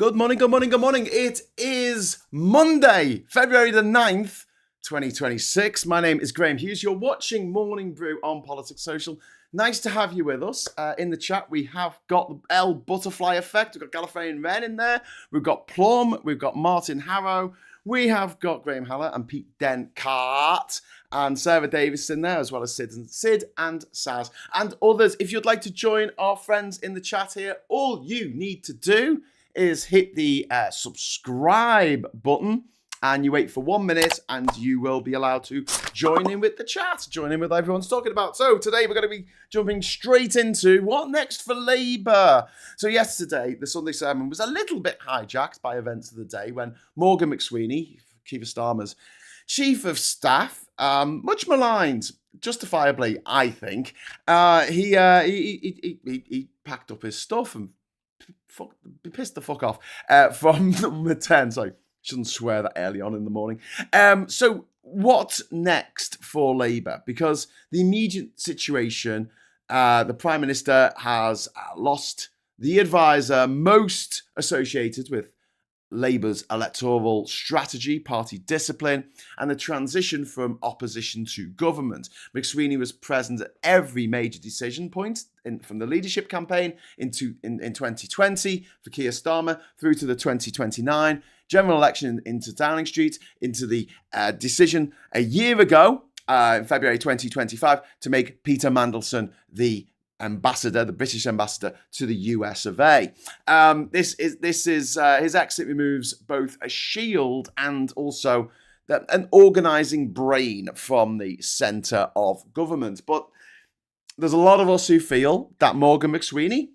Good morning, good morning, good morning. It is Monday, February the 9th, 2026. My name is Graham Hughes. You're watching Morning Brew on Politics Social. Nice to have you with us. In the chat, we have got the L Butterfly Effect. We've got Gallifreyan Wren in there. We've got Plum. We've got Martin Harrow. We have got Graham Haller and Pete Dencart and Sarah Davis in there, as well as Sid and Saz and others. If you'd like to join our friends in the chat here, all you need to do is hit the subscribe button and you wait for 1 minute and you will be allowed to join in with the chat, join in with what everyone's talking about. So today we're going to be jumping straight into what next for Labour. So yesterday, the Sunday sermon was a little bit hijacked by events of the day when Morgan McSweeney, Keir Starmer's chief of staff, much maligned, justifiably, I think, he packed up his stuff and pissed the fuck off from number 10. Sorry, shouldn't swear that early on in the morning. So what next for Labour? Because the immediate situation, the Prime Minister has lost the advisor most associated with Labour's electoral strategy, party discipline, and the transition from opposition to government. McSweeney was present at every major decision point from the leadership campaign in 2020 for Keir Starmer through to the 2029 general election into Downing Street, into the decision a year ago, in February 2025, to make Peter Mandelson the ambassador, the British ambassador to the US of A. This is his exit removes both a shield and also an organising brain from the centre of government. But there's a lot of us who feel that Morgan McSweeney,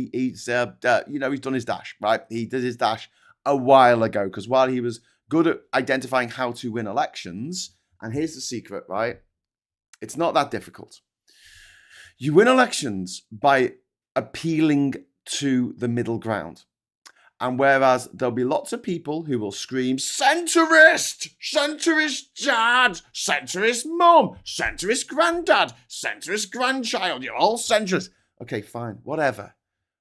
he's done his dash, right? He did his dash a while ago because while he was good at identifying how to win elections. And here's the secret, right? It's not that difficult. You win elections by appealing to the middle ground. And whereas there'll be lots of people who will scream, centrist, centrist dad, centrist mum, centrist granddad, centrist grandchild, you're all centrist. Okay, fine, whatever.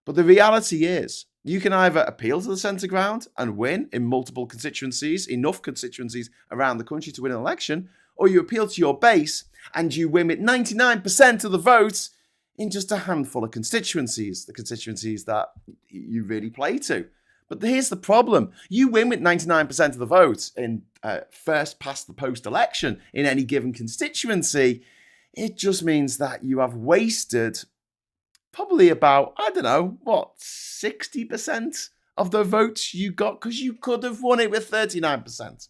But the reality is, you can either appeal to the centre ground and win in multiple constituencies, enough constituencies around the country to win an election, or you appeal to your base and you win with 99% of the votes in just a handful of constituencies, the constituencies that you really play to. But here's the problem. You win with 99% of the votes in first past the post election in any given constituency. It just means that you have wasted probably about, 60% of the votes you got because you could have won it with 39%.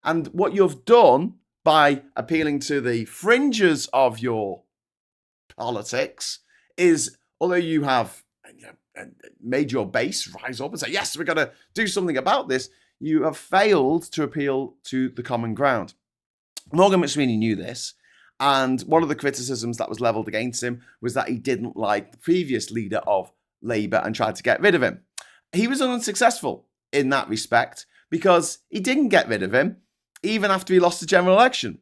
And what you've done by appealing to the fringes of your politics is, although you have made your base rise up and say, yes, we're going to do something about this, you have failed to appeal to the common ground. Morgan McSweeney knew this. And one of the criticisms that was levelled against him was that he didn't like the previous leader of Labour and tried to get rid of him. He was unsuccessful in that respect because he didn't get rid of him even after he lost the general election.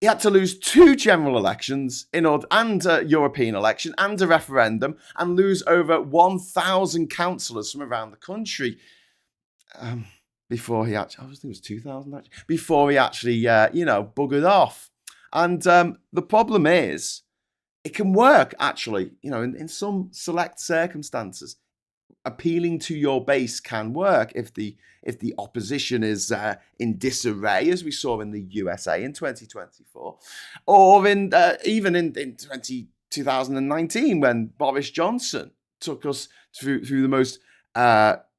He had to lose 2 general elections and a European election and a referendum and lose over 1,000 councillors from around the country before he actually, I think it was 2,000 actually, before he actually, buggered off. And the problem is, it can work, actually, in some select circumstances. Appealing to your base can work if the opposition is in disarray, as we saw in the USA in 2024, or even in 2019 when Boris Johnson took us through the most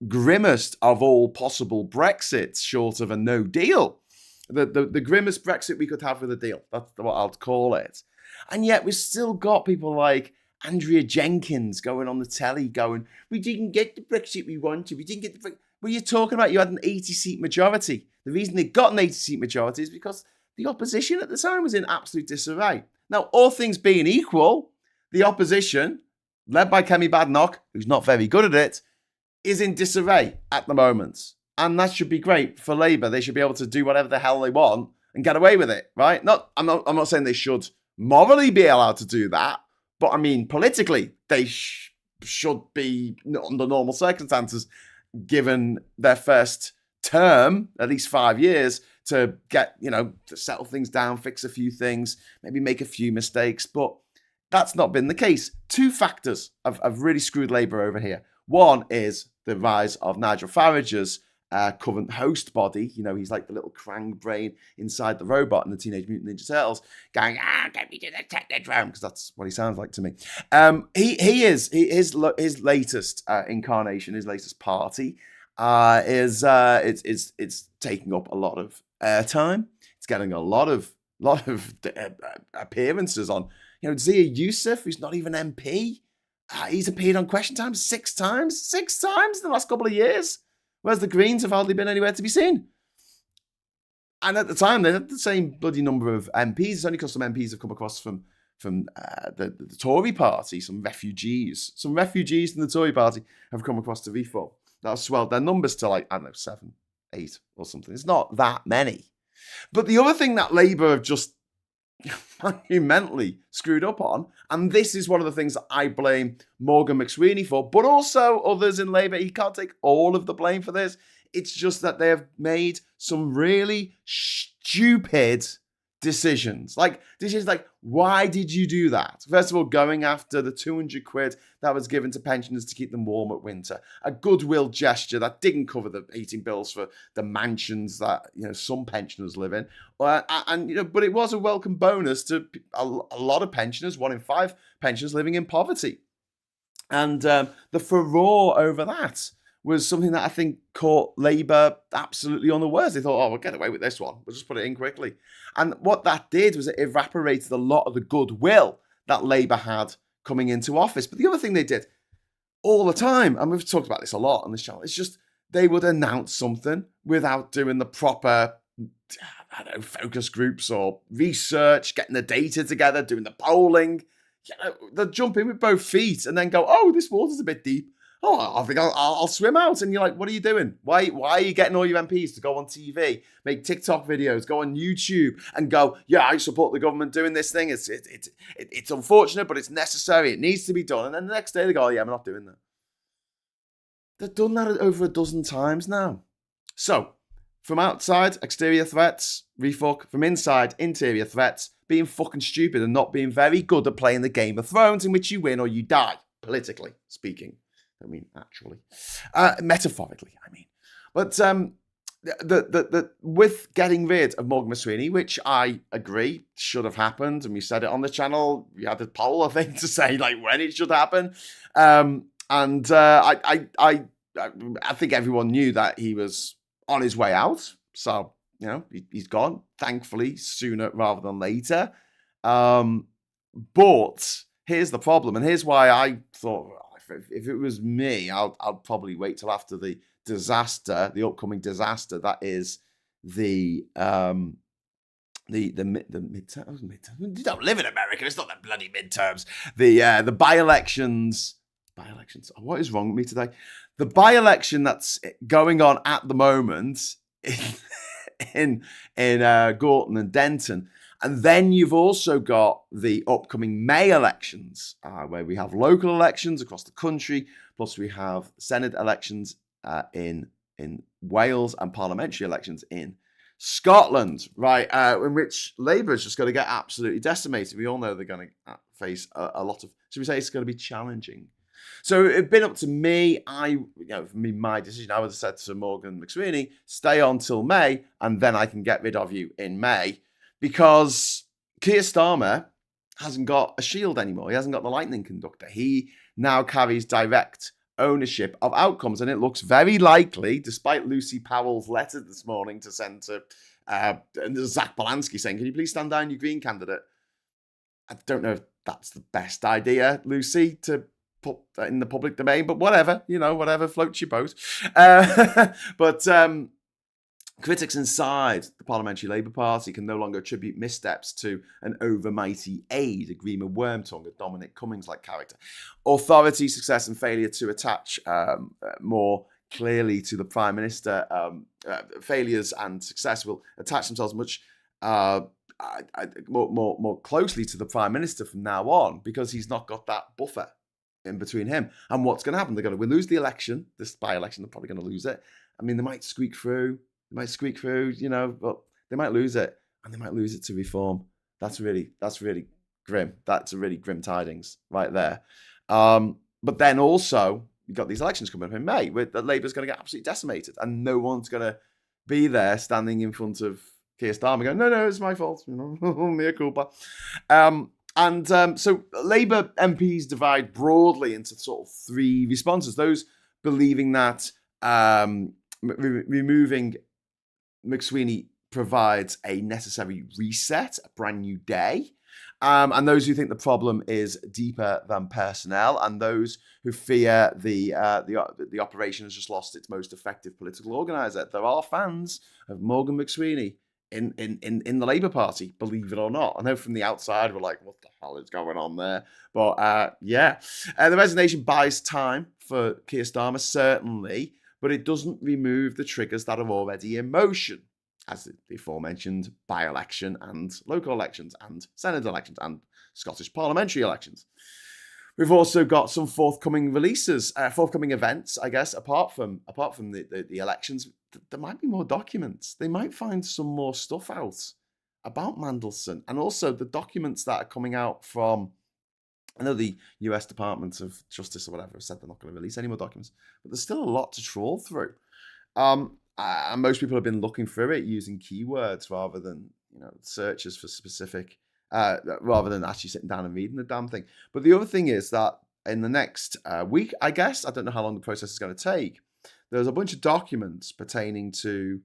grimmest of all possible Brexits, short of a no deal. The grimmest Brexit we could have with a deal. That's what I'll call it. And yet we've still got people like Andrea Jenkins going on the telly going, we didn't get the Brexit we wanted. We didn't get the Brexit. What are you talking about? You had an 80-seat majority. The reason they got an 80-seat majority is because the opposition at the time was in absolute disarray. Now, all things being equal, the opposition, led by Kemi Badenoch, who's not very good at it, is in disarray at the moment. And that should be great for Labour. They should be able to do whatever the hell they want and get away with it, right? I'm not saying they should morally be allowed to do that, But I mean, politically, they should be, under normal circumstances, given their first term, at least 5 years, to get, to settle things down, fix a few things, maybe make a few mistakes. But that's not been the case. Two factors have really screwed Labour over here. One is the rise of Nigel Farage's current host body. He's like the little Krang brain inside the robot in the Teenage Mutant Ninja Turtles, going, get me to the Technodrome, because that's what he sounds like to me. His latest incarnation, his latest party, it's taking up a lot of airtime. It's getting a lot of appearances on. Zia Youssef, who's not even MP, he's appeared on Question Time 6 times. 6 times in the last couple of years. Whereas the Greens have hardly been anywhere to be seen. And at the time, they had the same bloody number of MPs. It's only because some MPs have come across from the Tory party, some refugees. Some refugees from the Tory party have come across to Reform. That swelled their numbers to 7, 8 or something. It's not that many. But the other thing that Labour have just monumentally screwed up on, and this is one of the things that I blame Morgan McSweeney for, but also others in Labour. He can't take all of the blame for this. It's just that they have made some really stupid decisions. Decisions like, why did you do that? First of all, going after the 200 quid that was given to pensioners to keep them warm at winter. A goodwill gesture that didn't cover the heating bills for the mansions that some pensioners live in. But it was a welcome bonus to a lot of pensioners, 1 in 5 pensioners living in poverty. And the furore over that was something that I think caught Labour absolutely unawares. They thought, we'll get away with this one. We'll just put it in quickly. And what that did was it evaporated a lot of the goodwill that Labour had coming into office. But the other thing they did all the time, and we've talked about this a lot on this channel, it's just they would announce something without doing the proper, focus groups or research, getting the data together, doing the polling. They'll jump in with both feet and then go, this water's a bit deep. I think I'll swim out. And you're like, what are you doing? Why are you getting all your MPs to go on TV, make TikTok videos, go on YouTube and go, I support the government doing this thing. It's unfortunate, but it's necessary. It needs to be done. And then the next day they go, we're not doing that. They've done that over a dozen times now. So from outside, exterior threats, refuck. From inside, interior threats, being fucking stupid and not being very good at playing the Game of Thrones in which you win or you die, politically speaking. Actually, metaphorically, But with getting rid of Morgan McSweeney, which I agree should have happened, and we said it on the channel, we had a poll, I think, to say when it should happen. I think everyone knew that he was on his way out. So, he's gone, thankfully, sooner rather than later. But here's the problem, and here's why I thought, if it was me, I'll probably wait till after the disaster, the upcoming disaster that is the midterms. You don't live in America. It's not the bloody midterms. The by-elections. By-elections. What is wrong with me today? The by-election that's going on at the moment in Gorton and Denton. And then you've also got the upcoming May elections, where we have local elections across the country, plus we have Senate elections in Wales and parliamentary elections in Scotland, right? In which Labour is just going to get absolutely decimated. We all know they're going to face a lot of, should we say it's going to be challenging. So it'd been up to me. My decision, I would have said to Morgan McSweeney, stay on till May, and then I can get rid of you in May. Because Keir Starmer hasn't got a shield anymore. He hasn't got the lightning conductor. He now carries direct ownership of outcomes. And it looks very likely, despite Lucy Powell's letter this morning to send to Zach Balansky saying, can you please stand down, your Green candidate? I don't know if that's the best idea, Lucy, to put that in the public domain, but whatever, whatever floats your boat. Critics inside the Parliamentary Labour Party can no longer attribute missteps to an overmighty aide, a Grima Wormtongue, a Dominic Cummings-like character. Authority, success and failure to attach more clearly to the Prime Minister, failures and success will attach themselves much more closely to the Prime Minister from now on, because he's not got that buffer in between him. And what's going to happen? They're going to lose the election, this by-election. They're probably going to lose it. I mean, they might squeak through. But they might lose it, and they might lose it to reform. That's really grim. That's a really grim tidings right there. But then also, you've got these elections coming up in May, where Labour's going to get absolutely decimated, and no one's going to be there standing in front of Keir Starmer going, no, it's my fault. Mea culpa. So Labour MPs divide broadly into sort of three responses. Those believing that removing McSweeney provides a necessary reset, a brand new day. And those who think the problem is deeper than personnel, and those who fear the operation has just lost its most effective political organiser. There are fans of Morgan McSweeney in the Labour Party, believe it or not. I know from the outside we're like, what the hell is going on there? But the resignation buys time for Keir Starmer, certainly, but it doesn't remove the triggers that are already in motion, as the aforementioned by-election and local elections and Senate elections and Scottish parliamentary elections. We've also got some forthcoming events, I guess, apart from the elections. There might be more documents. They might find some more stuff out about Mandelson, and also the documents that are coming out from, I know the US Department of Justice or whatever said they're not going to release any more documents, but there's still a lot to trawl through. And most people have been looking through it using keywords rather than searches for specific, rather than actually sitting down and reading the damn thing. But the other thing is that in the next week, I guess, I don't know how long the process is going to take, there's a bunch of documents pertaining to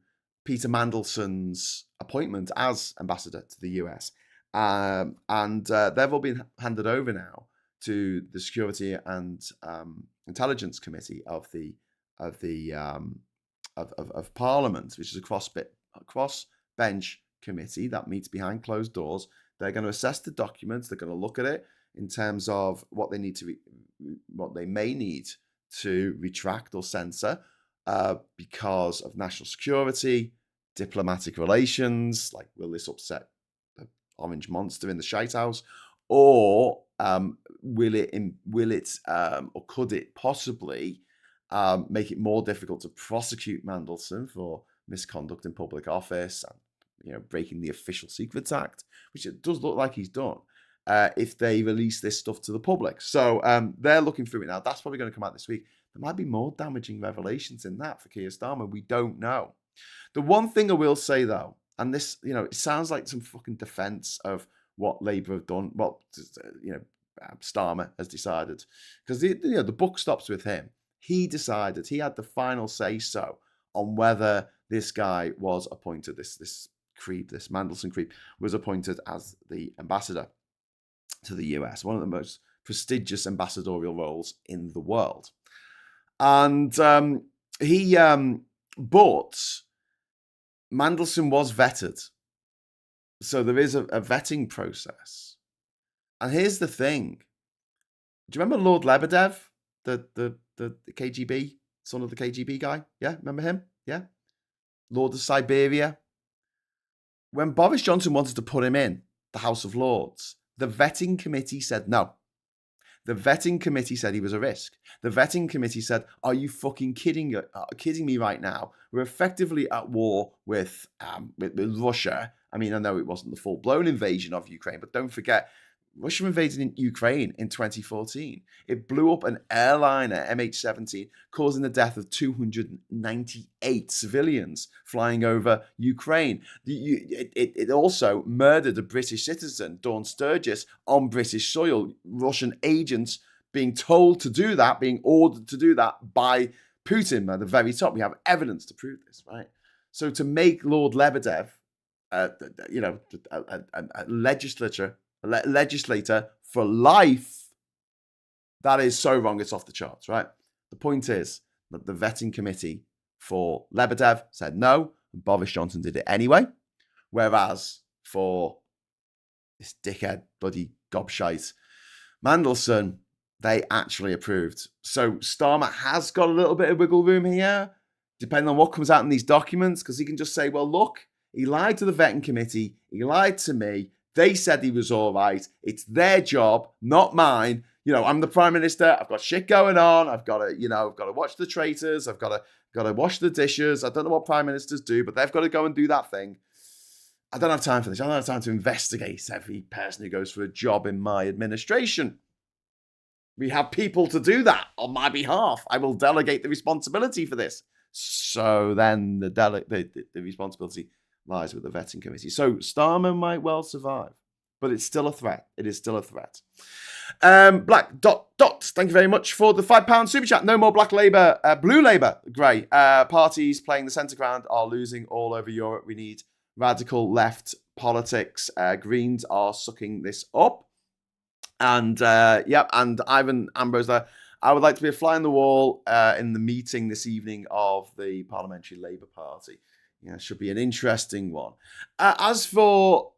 Peter Mandelson's appointment as ambassador to the US. And they've all been handed over now to the Security and Intelligence Committee of Parliament, which is a cross-bench committee that meets behind closed doors. They're going to assess the documents. They're going to look at it in terms of what they may need to retract or censor because of national security, diplomatic relations, like will this upset the orange monster in the shite house, or will it or could it possibly make it more difficult to prosecute Mandelson for misconduct in public office and breaking the Official Secrets Act, which it does look like he's done, if they release this stuff to the public. So they're looking through it now. That's probably going to come out this week. There might be more damaging revelations in that for Keir Starmer. We don't know. The one thing I will say, though, and this, it sounds like some fucking defense of what Labour have done, what Starmer has decided, because the buck stops with him. He decided, he had the final say so on whether this guy was appointed, this Mandelson creep was appointed as the ambassador to the US, one of the most prestigious ambassadorial roles in the world. And but Mandelson was vetted. So there is a vetting process. And here's the thing. Do you remember Lord Lebedev, the KGB, son of the KGB guy? Yeah, remember him? Yeah. Lord of Siberia. When Boris Johnson wanted to put him in the House of Lords, the vetting committee said no. The vetting committee said he was a risk. The vetting committee said, are you fucking kidding me right now? We're effectively at war with Russia. I mean, I know it wasn't the full-blown invasion of Ukraine, but don't forget, Russia invaded in Ukraine in 2014. It blew up an airliner, MH17, causing the death of 298 civilians flying over Ukraine. It also murdered a British citizen, Dawn Sturgis, on British soil. Russian agents being told to do that, being ordered to do that by Putin at the very top. We have evidence to prove this, right? So to make Lord Lebedev, a legislator for life, that is so wrong, it's off the charts, right? The point is that the vetting committee for Lebedev said no, and Boris Johnson did it anyway, whereas for this dickhead bloody gobshite Mandelson, they actually approved. So Starmer has got a little bit of wiggle room here, depending on what comes out in these documents, because he can just say, well, look, He lied to the vetting committee. He lied to me. They said he was all right. It's their job, not mine. I'm the Prime Minister. I've got shit going on. I've got to watch the traitors. I've got to wash the dishes. I don't know what Prime Ministers do, but they've got to go and do that thing. I don't have time for this. I don't have time to investigate every person who goes for a job in my administration. We have people to do that on my behalf. I will delegate the responsibility for this. So then the responsibility lies with the vetting committee. So Starmer might well survive, but it's still a threat. It is still a threat. Black dot, thank you very much for the £5 super chat. No more Black Labour, Blue Labour, grey. Parties playing the centre ground are losing all over Europe. We need radical left politics. Greens are sucking this up. And and Ivan Ambrose there. I would like to be a fly on the wall in the meeting this evening of the Parliamentary Labour Party. It should be an interesting one. As for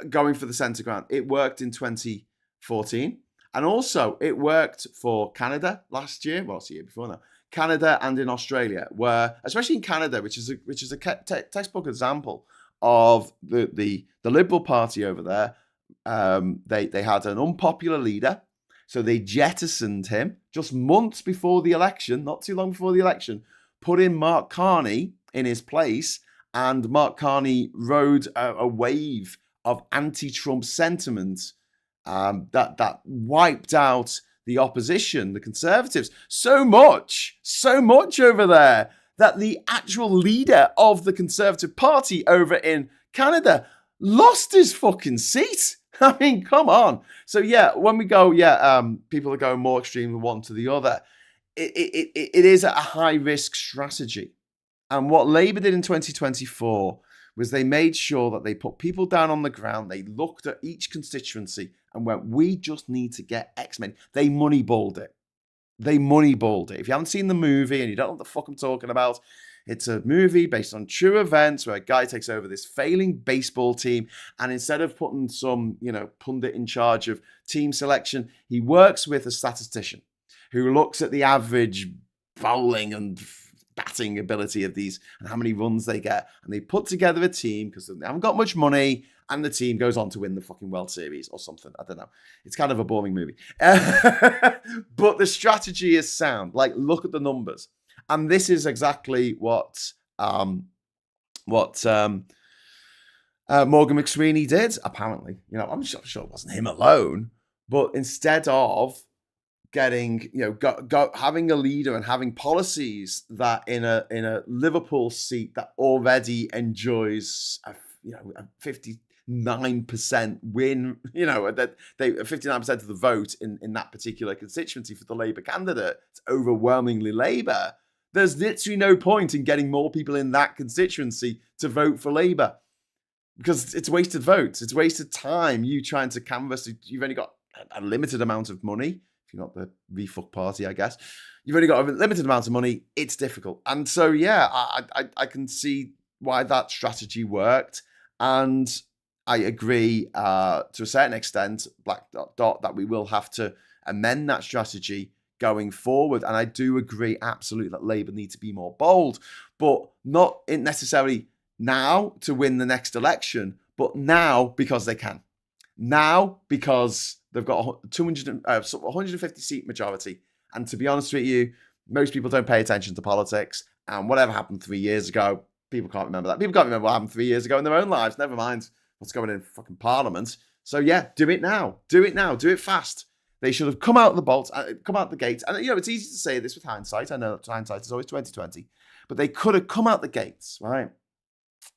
going for the centre ground, it worked in 2014. And also, it worked for Canada last year. Well, it's the year before now. Canada and in Australia, where, especially in Canada, which is a textbook example of the Liberal Party over there. They had an unpopular leader, so they jettisoned him just months before the election, not too long before the election, put in Mark Carney in his place, and Mark Carney rode a wave of anti-Trump sentiment that wiped out the opposition, the Conservatives, so much over there that the actual leader of the Conservative Party over in Canada lost his fucking seat. I mean, come on. So when we go, people are going more extreme from one to the other. It is a high-risk strategy. And what Labour did in 2024 was they made sure that they put people down on the ground. They looked at each constituency and went, we just need to get X men. They moneyballed it. If you haven't seen the movie and you don't know what the fuck I'm talking about, it's a movie based on true events where a guy takes over this failing baseball team, and instead of putting some, pundit in charge of team selection, he works with a statistician who looks at the average bowling and batting ability of these and how many runs they get, and they put together a team because they haven't got much money, and the team goes on to win the fucking World Series or something. I don't know. It's kind of a boring movie. But the strategy is sound. Like, look at the numbers. And this is exactly what Morgan McSweeney did, apparently. I'm sure it wasn't him alone. But instead of getting, having a leader and having policies that in a Liverpool seat that already enjoys a 59% win, that they 59% of the vote in that particular constituency for the Labour candidate, it's overwhelmingly Labour. There's literally no point in getting more people in that constituency to vote for Labour because it's wasted votes. It's wasted time. You trying to canvass. You've only got a limited amount of money. If you're not the refuck party, I guess. You've only got a limited amount of money. It's difficult. And so, I can see why that strategy worked. And I agree to a certain extent, Black Dot, that we will have to amend that strategy going forward. And I do agree absolutely that Labour need to be more bold, but not necessarily now to win the next election, but now because they can. Now because they've got 150 seat majority. And to be honest with you, most people don't pay attention to politics. And whatever happened 3 years ago, people can't remember that. People can't remember what happened 3 years ago in their own lives. Never mind what's going on in fucking Parliament. So do it now. Do it now. Do it fast. They should have come out the gates. And it's easy to say this with hindsight. I know that hindsight is always 2020, but they could have come out the gates, right,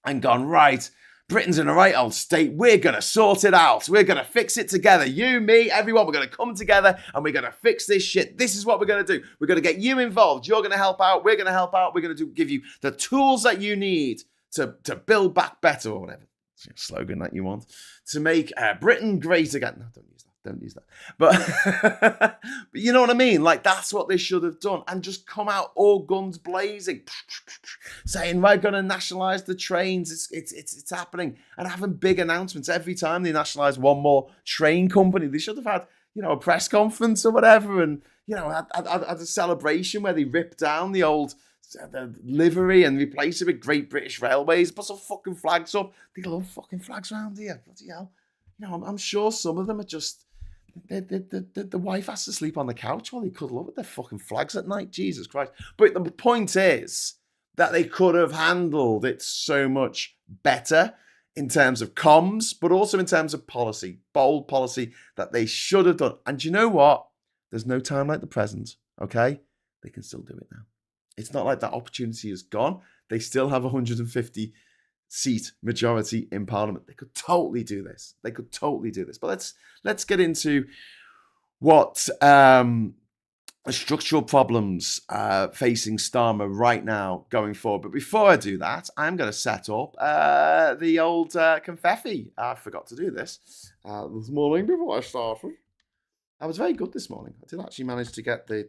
and gone, right, Britain's in a right old state. We're going to sort it out. We're going to fix it together. You, me, everyone. We're going to come together and we're going to fix this shit. This is what we're going to do. We're going to get you involved. You're going to help out. We're going to help out. We're going to give you the tools that you need to build back better, or whatever slogan that you want, to make Britain great again. No, don't use that. But, but you know what I mean? Like, that's what they should have done, and just come out all guns blazing, saying, we're going to nationalise the trains. It's happening, and having big announcements every time they nationalise one more train company. They should have had, a press conference or whatever, and, had a celebration where they ripped down the old the livery and replace it with Great British Railways. Put some fucking flags up. They love fucking flags around here. Bloody hell. I'm sure some of them are just... The wife has to sleep on the couch while they cuddle up with their fucking flags at night. Jesus Christ. But the point is that they could have handled it so much better in terms of comms, but also in terms of policy, bold policy that they should have done. And you know what? There's no time like the present, okay? They can still do it now. It's not like that opportunity is gone. They still have 150 seat majority in Parliament. They could totally do this. But let's get into what structural problems facing Starmer right now going forward. But before I do that, I'm going to set up the old confetti. I forgot to do this morning before I started. I was very good this morning. I did actually manage to get the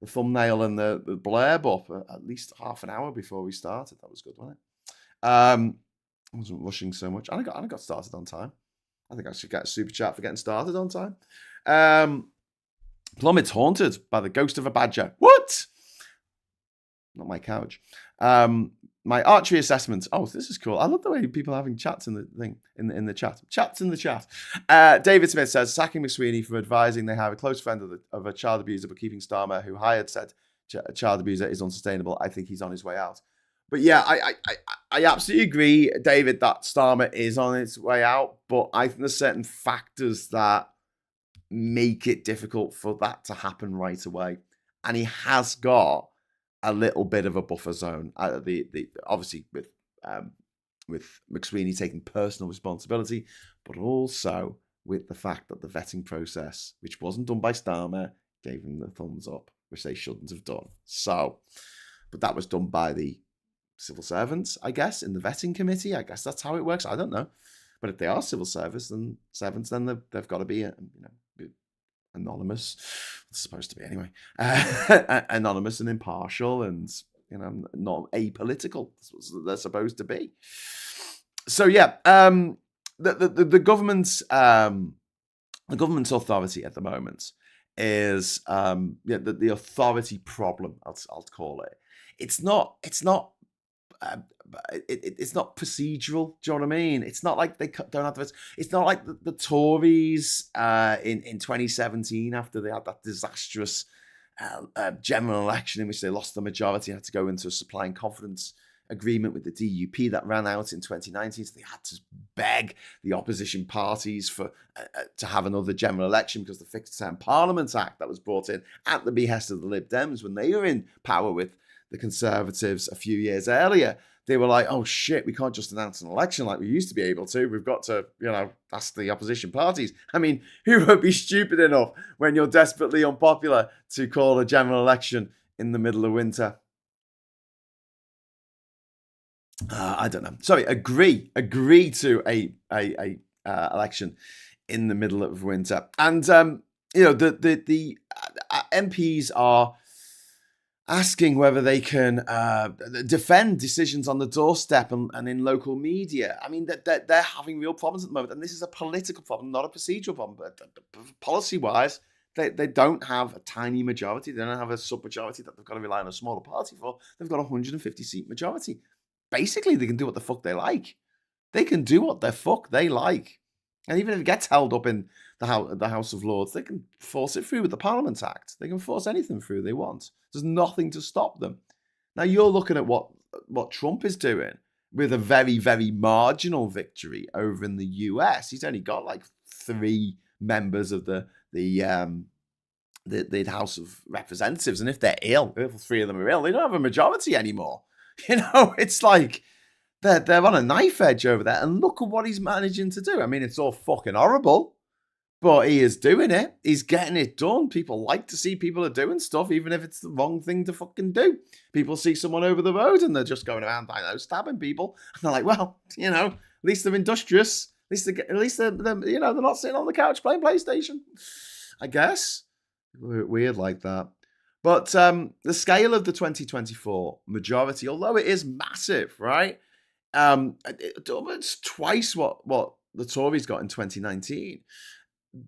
thumbnail and the blurb up at least half an hour before we started. That was good, wasn't it? I wasn't rushing so much. I got started on time. I think I should get a super chat for getting started on time. Plummet's haunted by the ghost of a badger. What? Not my couch. My archery assessment. Oh, this is cool. I love the way people are having chats in the thing, in the chat. Chats in the chat. David Smith says, sacking McSweeney for advising they have a close friend of a child abuser, but keeping Starmer, who hired said child abuser, is unsustainable. I think he's on his way out. But yeah, I absolutely agree, David, that Starmer is on its way out. But I think there's certain factors that make it difficult for that to happen right away. And he has got a little bit of a buffer zone. Obviously with McSweeney taking personal responsibility, but also with the fact that the vetting process, which wasn't done by Starmer, gave him the thumbs up, which they shouldn't have done. So, but that was done by the civil servants, I guess, in the vetting committee. I guess that's how it works. I don't know. But if they are civil servants, then they've got to be, anonymous. It's supposed to be anyway. Anonymous and impartial, and not apolitical. That's what they're supposed to be. So yeah, the government's authority at the moment is the authority problem. I'll call it. It's not procedural. Do you know what I mean? It's not like they don't have the. It's not like the Tories in 2017 after they had that disastrous general election in which they lost the majority and had to go into a supply and confidence agreement with the DUP that ran out in 2019. So they had to beg the opposition parties for to have another general election because the Fixed Term Parliament Act that was brought in at the behest of the Lib Dems when they were in power with the Conservatives a few years earlier, they were like, oh shit, we can't just announce an election like we used to be able to. We've got to, ask the opposition parties. I mean, who would be stupid enough when you're desperately unpopular to call a general election in the middle of winter? I don't know. Sorry, agree to a election in the middle of winter. And, the MPs are asking whether they can defend decisions on the doorstep and in local media. I mean, they're having real problems at the moment. And this is a political problem, not a procedural problem. But policy-wise, they don't have a tiny majority. They don't have a sub-majority that they've got to rely on a smaller party for. They've got a 150-seat majority. Basically, they can do what the fuck they like. They can do what the fuck they like. And even if it gets held up in the House of Lords, they can force it through with the Parliament Act. They can force anything through they want. There's nothing to stop them. Now, you're looking at what Trump is doing with a very, very marginal victory over in the US. He's only got like 3 members of the House of Representatives. And if they're ill, if 3 of them are ill, they don't have a majority anymore. It's like they're on a knife edge over there. And look at what he's managing to do. I mean, it's all fucking horrible, but he is doing it. He's getting it done. People like to see people are doing stuff, even if it's the wrong thing to fucking do. People see someone over the road and they're just going around, stabbing people. And they're like, well, at least they're industrious. At least they're not sitting on the couch playing PlayStation. I guess. Weird like that. But the scale of the 2024 majority, although it is massive, right? It's twice what the Tories got in 2019.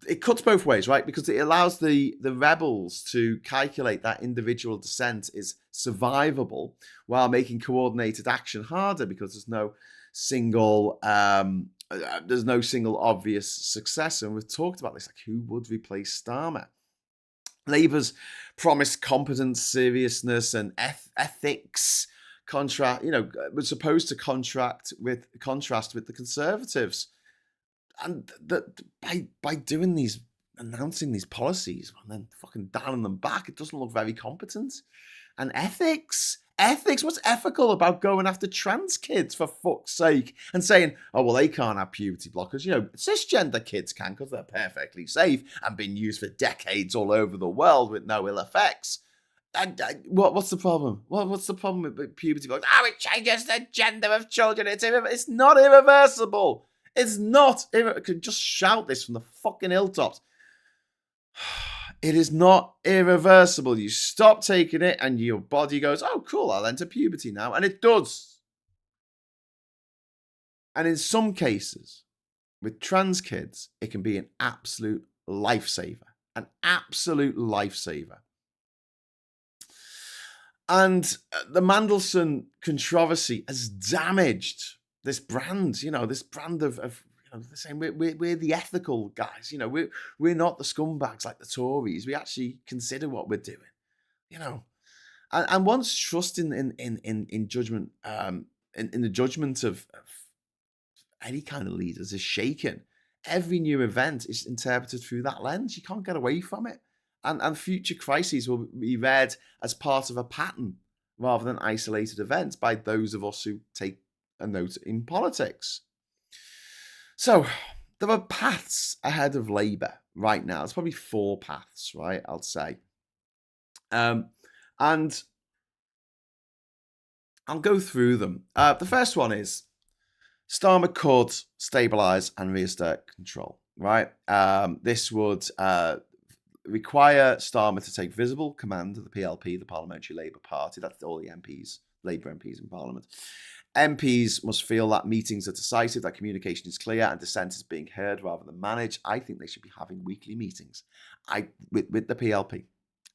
it cuts both ways, right? Because it allows the rebels to calculate that individual dissent is survivable while making coordinated action harder because there's no single obvious successor. And we've talked about this, like who would replace Starmer? Labour's promised competence, seriousness, and ethics was supposed to contrast with the Conservatives, and that by doing these, announcing these policies and then fucking dialing them back, it doesn't look very competent. And ethics, what's ethical about going after trans kids, for fuck's sake, and saying, oh, well, they can't have puberty blockers. Cisgender kids can because they're perfectly safe and been used for decades all over the world with no ill effects. What's the problem? What's the problem with puberty blockers? Oh, it changes the gender of children. It's not irreversible. It's not. I can just shout this from the fucking hilltops. It is not irreversible. You stop taking it and your body goes, oh, cool, I'll enter puberty now. And it does. And in some cases, with trans kids, it can be an absolute lifesaver. An absolute lifesaver. And the Mandelson controversy has damaged this brand, this brand of saying we're the ethical guys, we're not the scumbags like the Tories. We actually consider what we're doing, And once trust in judgment, in the judgment of any kind of leaders is shaken, every new event is interpreted through that lens. You can't get away from it. And future crises will be read as part of a pattern rather than isolated events by those of us who take a note in politics. So there are paths ahead of Labour right now. There's probably 4 paths, right? I'll say. And I'll go through them. The first one is Starmer could stabilise and reinstate control, right? This would require Starmer to take visible command of the PLP, the Parliamentary Labour Party. That's all the MPs, Labour MPs in Parliament. MPs must feel that meetings are decisive, that communication is clear, and dissent is being heard rather than managed. I think they should be having weekly meetings with the PLP.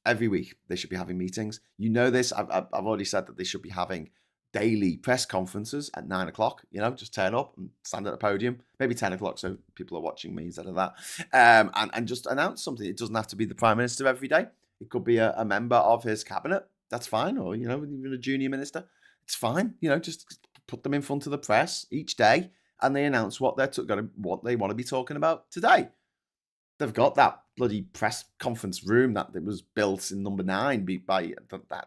Every week they should be having meetings. You know this. I've already said that they should be having daily press conferences at 9 o'clock. Just turn up and stand at a podium. Maybe 10 o'clock so people are watching me instead of that. And just announce something. It doesn't have to be the Prime Minister every day. It could be a member of his cabinet. That's fine. Or, even a junior minister. It's fine. Just put them in front of the press each day and they announce what they want to be talking about today. They've got that bloody press conference room that was built in number 9 by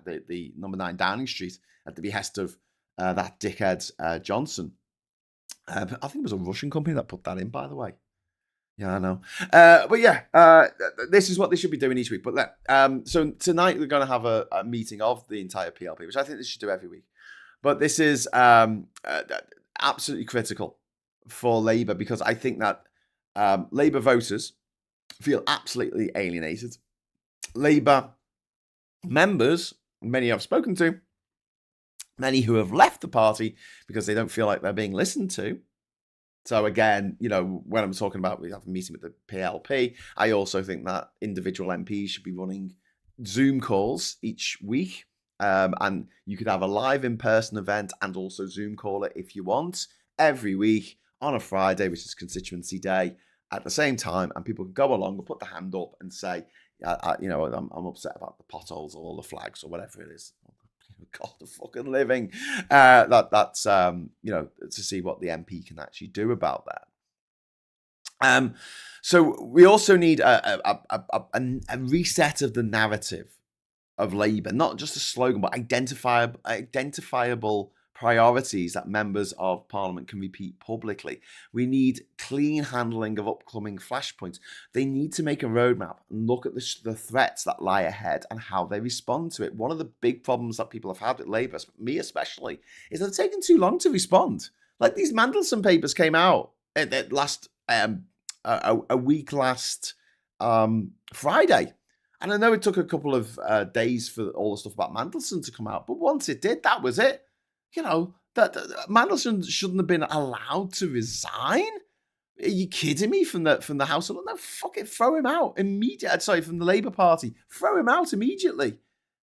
the number 9 Downing Street at the behest of that dickhead Johnson. I think it was a Russian company that put that in, by the way. Yeah, I know. But yeah, this is what they should be doing each week. But so tonight we're going to have a meeting of the entire PLP, which I think they should do every week. But this is absolutely critical for Labour because I think that Labour voters feel absolutely alienated. Labour members, many I've spoken to, many who have left the party because they don't feel like they're being listened to. So again, when I'm talking about we have a meeting with the PLP, I also think that individual MPs should be running Zoom calls each week. And you could have a live in-person event and also Zoom call it if you want every week on a Friday, which is constituency day, at the same time, and people can go along and put their hand up and say, I'm upset about the potholes or the flags or whatever it is. God, the fucking living. That's to see what the MP can actually do about that. So we also need a reset of the narrative of Labour, not just a slogan, but identifiable priorities that members of Parliament can repeat publicly. We need clean handling of upcoming flashpoints. They need to make a roadmap and look at the threats that lie ahead and how they respond to it. One of the big problems that people have had with Labour, me especially, is that it's taken too long to respond. Like these Mandelson papers came out at last a week last Friday. And I know it took a couple of days for all the stuff about Mandelson to come out, but once it did, that was it. That Mandelson shouldn't have been allowed to resign. Are you kidding me? From the House? No, fuck it, throw him out immediately. Sorry, from the Labour Party, throw him out immediately.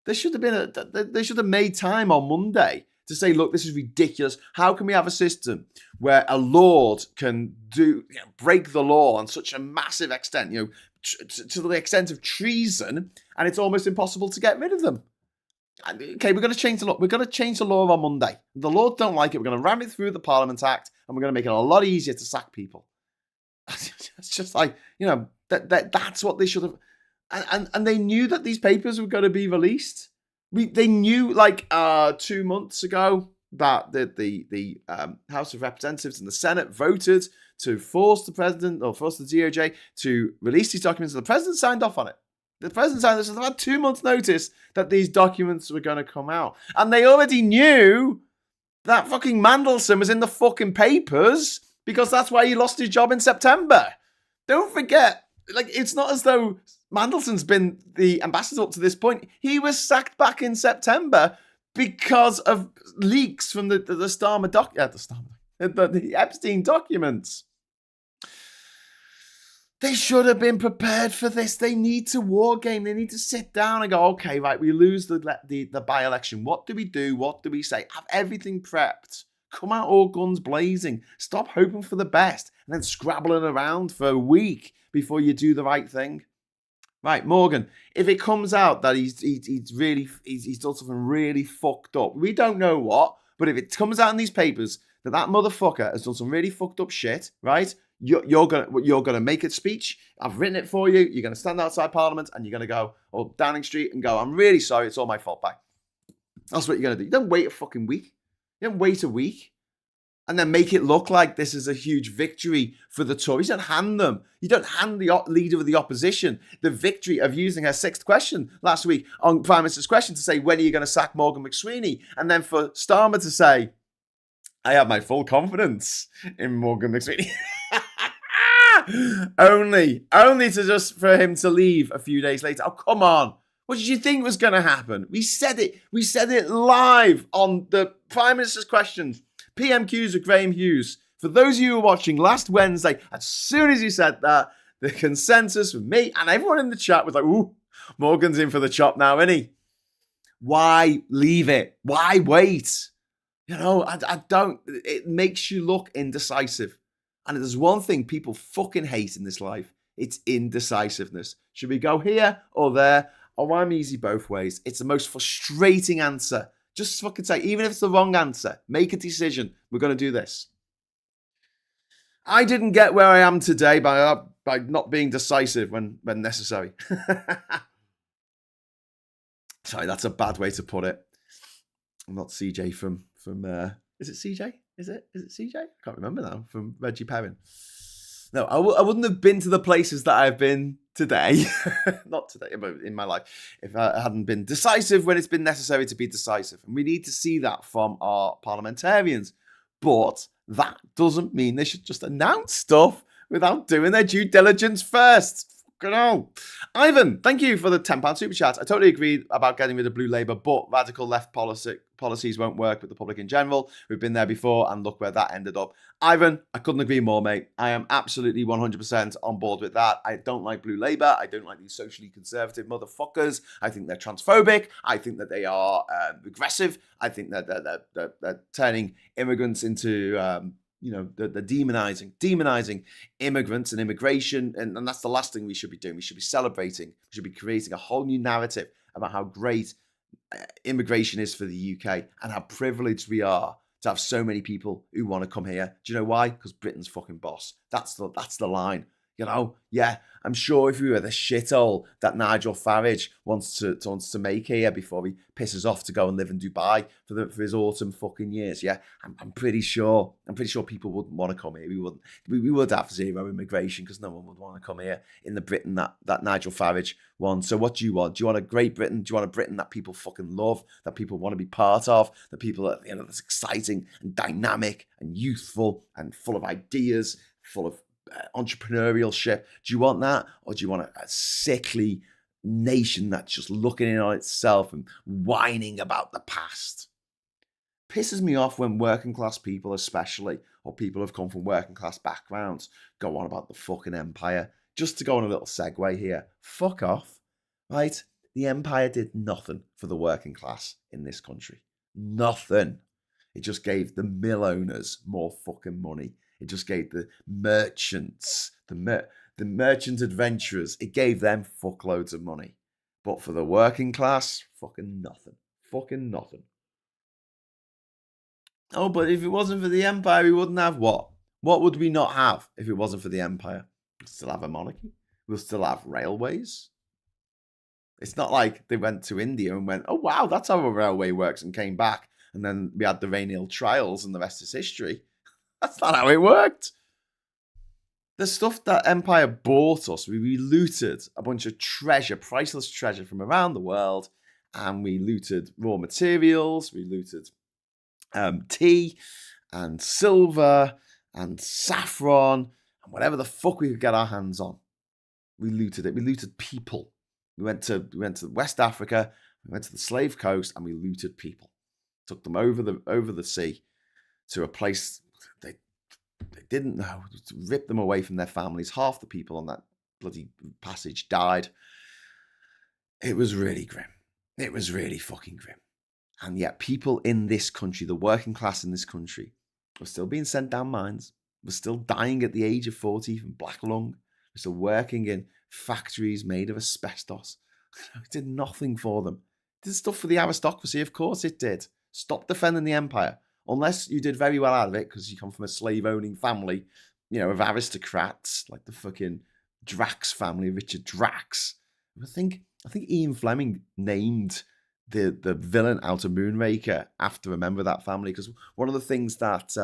There should have been they should have made time on Monday to say, look, this is ridiculous. How can we have a system where a lord can break the law on such a massive extent, to the extent of treason, and it's almost impossible to get rid of them? Okay, we're going to change the law. We're going to change the law on Monday. The Lords don't like it. We're going to ram it through the Parliament Act, and we're going to make it a lot easier to sack people. It's just like, that's what they should have. And they knew that these papers were going to be released. They knew 2 months ago that the House of Representatives and the Senate voted to force the president or force the DOJ to release these documents. And the president signed off on it. The president signed this. They had 2 months' notice that these documents were going to come out. And they already knew that fucking Mandelson was in the fucking papers because that's why he lost his job in September. Don't forget, it's not as though Mandelson's been the ambassador up to this point. He was sacked back in September because of leaks from the Starmer the Epstein documents. They should have been prepared for this. They need to war game. They need to sit down and go, okay, right, we lose the by-election. What do we do? What do we say? Have everything prepped. Come out all guns blazing. Stop hoping for the best and then scrabbling around for a week before you do the right thing. Right, Morgan, if it comes out that he's done something really fucked up, we don't know what, but if it comes out in these papers that motherfucker has done some really fucked up shit, right? You're gonna make a speech. I've written it for you. You're gonna stand outside Parliament and you're gonna go or Downing Street and go, I'm really sorry, it's all my fault. Bye. That's what you're gonna do. You don't wait a fucking week. You don't wait a week and then make it look like this is a huge victory for the Tories. You don't hand the leader of the opposition the victory of using her sixth question last week on Prime Minister's question to say, when are you going to sack Morgan McSweeney? And then for Starmer to say, I have my full confidence in Morgan McSweeney. only to just for him to leave a few days later. Oh, come on. What did you think was going to happen? We said it live on the Prime Minister's questions. PMQs with Graham Hughes. For those of you who were watching last Wednesday, as soon as you said that, the consensus with me and everyone in the chat was like, ooh, Morgan's in for the chop now, isn't he? Why leave it? Why wait? I don't. It makes you look indecisive. And if there's one thing people fucking hate in this life, it's indecisiveness. Should we go here or there? Oh, I'm easy both ways. It's the most frustrating answer. Just fucking say, even if it's the wrong answer, make a decision. We're going to do this. I didn't get where I am today by not being decisive when necessary. Sorry, that's a bad way to put it. I'm not CJ from is it CJ? Is it CJ? I can't remember now. From Reggie Perrin. No, I wouldn't have been to the places that I've been today. Not today, but in my life. If I hadn't been decisive when it's been necessary to be decisive. And we need to see that from our parliamentarians. But that doesn't mean they should just announce stuff without doing their due diligence first. Fucking hell. Ivan, thank you for the £10 super chat. I totally agree about getting rid of blue Labour, but radical left policies won't work with the public in general. We've been there before, and look where that ended up. Ivan, I couldn't agree more, mate. I am absolutely 100% on board with that. I don't like blue Labour. I don't like these socially conservative motherfuckers. I think they're transphobic. I think that they are regressive. I think that they're turning immigrants into... they're demonizing immigrants and immigration. And that's the last thing we should be doing. We should be celebrating. We should be creating a whole new narrative about how great immigration is for the UK and how privileged we are to have so many people who want to come here. Do you know why? Because Britain's fucking boss. That's the line. Yeah, I'm sure if we were the shithole that Nigel Farage wants to make here before he pisses off to go and live in Dubai for his autumn fucking years, yeah, I'm pretty sure people wouldn't want to come here. We would have zero immigration because no one would want to come here in the Britain that Nigel Farage wants. So what do you want? Do you want a great Britain? Do you want a Britain that people fucking love, that people want to be part of, that people that's exciting and dynamic and youthful and full of ideas, full of entrepreneurship? Do you want that, or do you want a sickly nation that's just looking in on itself and whining about the past? Pisses me off when working class people especially or people who've come from working class backgrounds go on about the fucking empire. Just to go on a little segue here, fuck off, right? The empire did nothing for the working class in this country. Nothing. It just gave the mill owners more fucking money. It just gave the merchants, the merchant adventurers, it gave them fuckloads of money. But for the working class, fucking nothing. Fucking nothing. Oh, but if it wasn't for the empire, we wouldn't have what? What would we not have if it wasn't for the empire? We'd still have a monarchy. We'll still have railways. It's not like they went to India and went, oh, wow, that's how a railway works, and came back. And then we had the Rainier trials and the rest is history. That's not how it worked. The stuff that empire bought us, we looted a bunch of treasure, priceless treasure from around the world. And we looted raw materials. We looted tea and silver and saffron and whatever the fuck we could get our hands on. We looted it. We looted people. We went to West Africa. We went to the slave coast and we looted people. Took them over the sea to a place they didn't know. Ripped them away from their families. Half the people on that bloody passage died. It was really grim. It was really fucking grim. And yet people in this country, the working class in this country, were still being sent down mines, were still dying at the age of 40 from black lung, were still working in factories made of asbestos. It did nothing for them. It did stuff for the aristocracy, of course it did. Stop defending the empire. Unless you did very well out of it because you come from a slave-owning family, of aristocrats, like the fucking Drax family, Richard Drax. I think Ian Fleming named the villain out of Moonraker after a member of that family, because one of the things that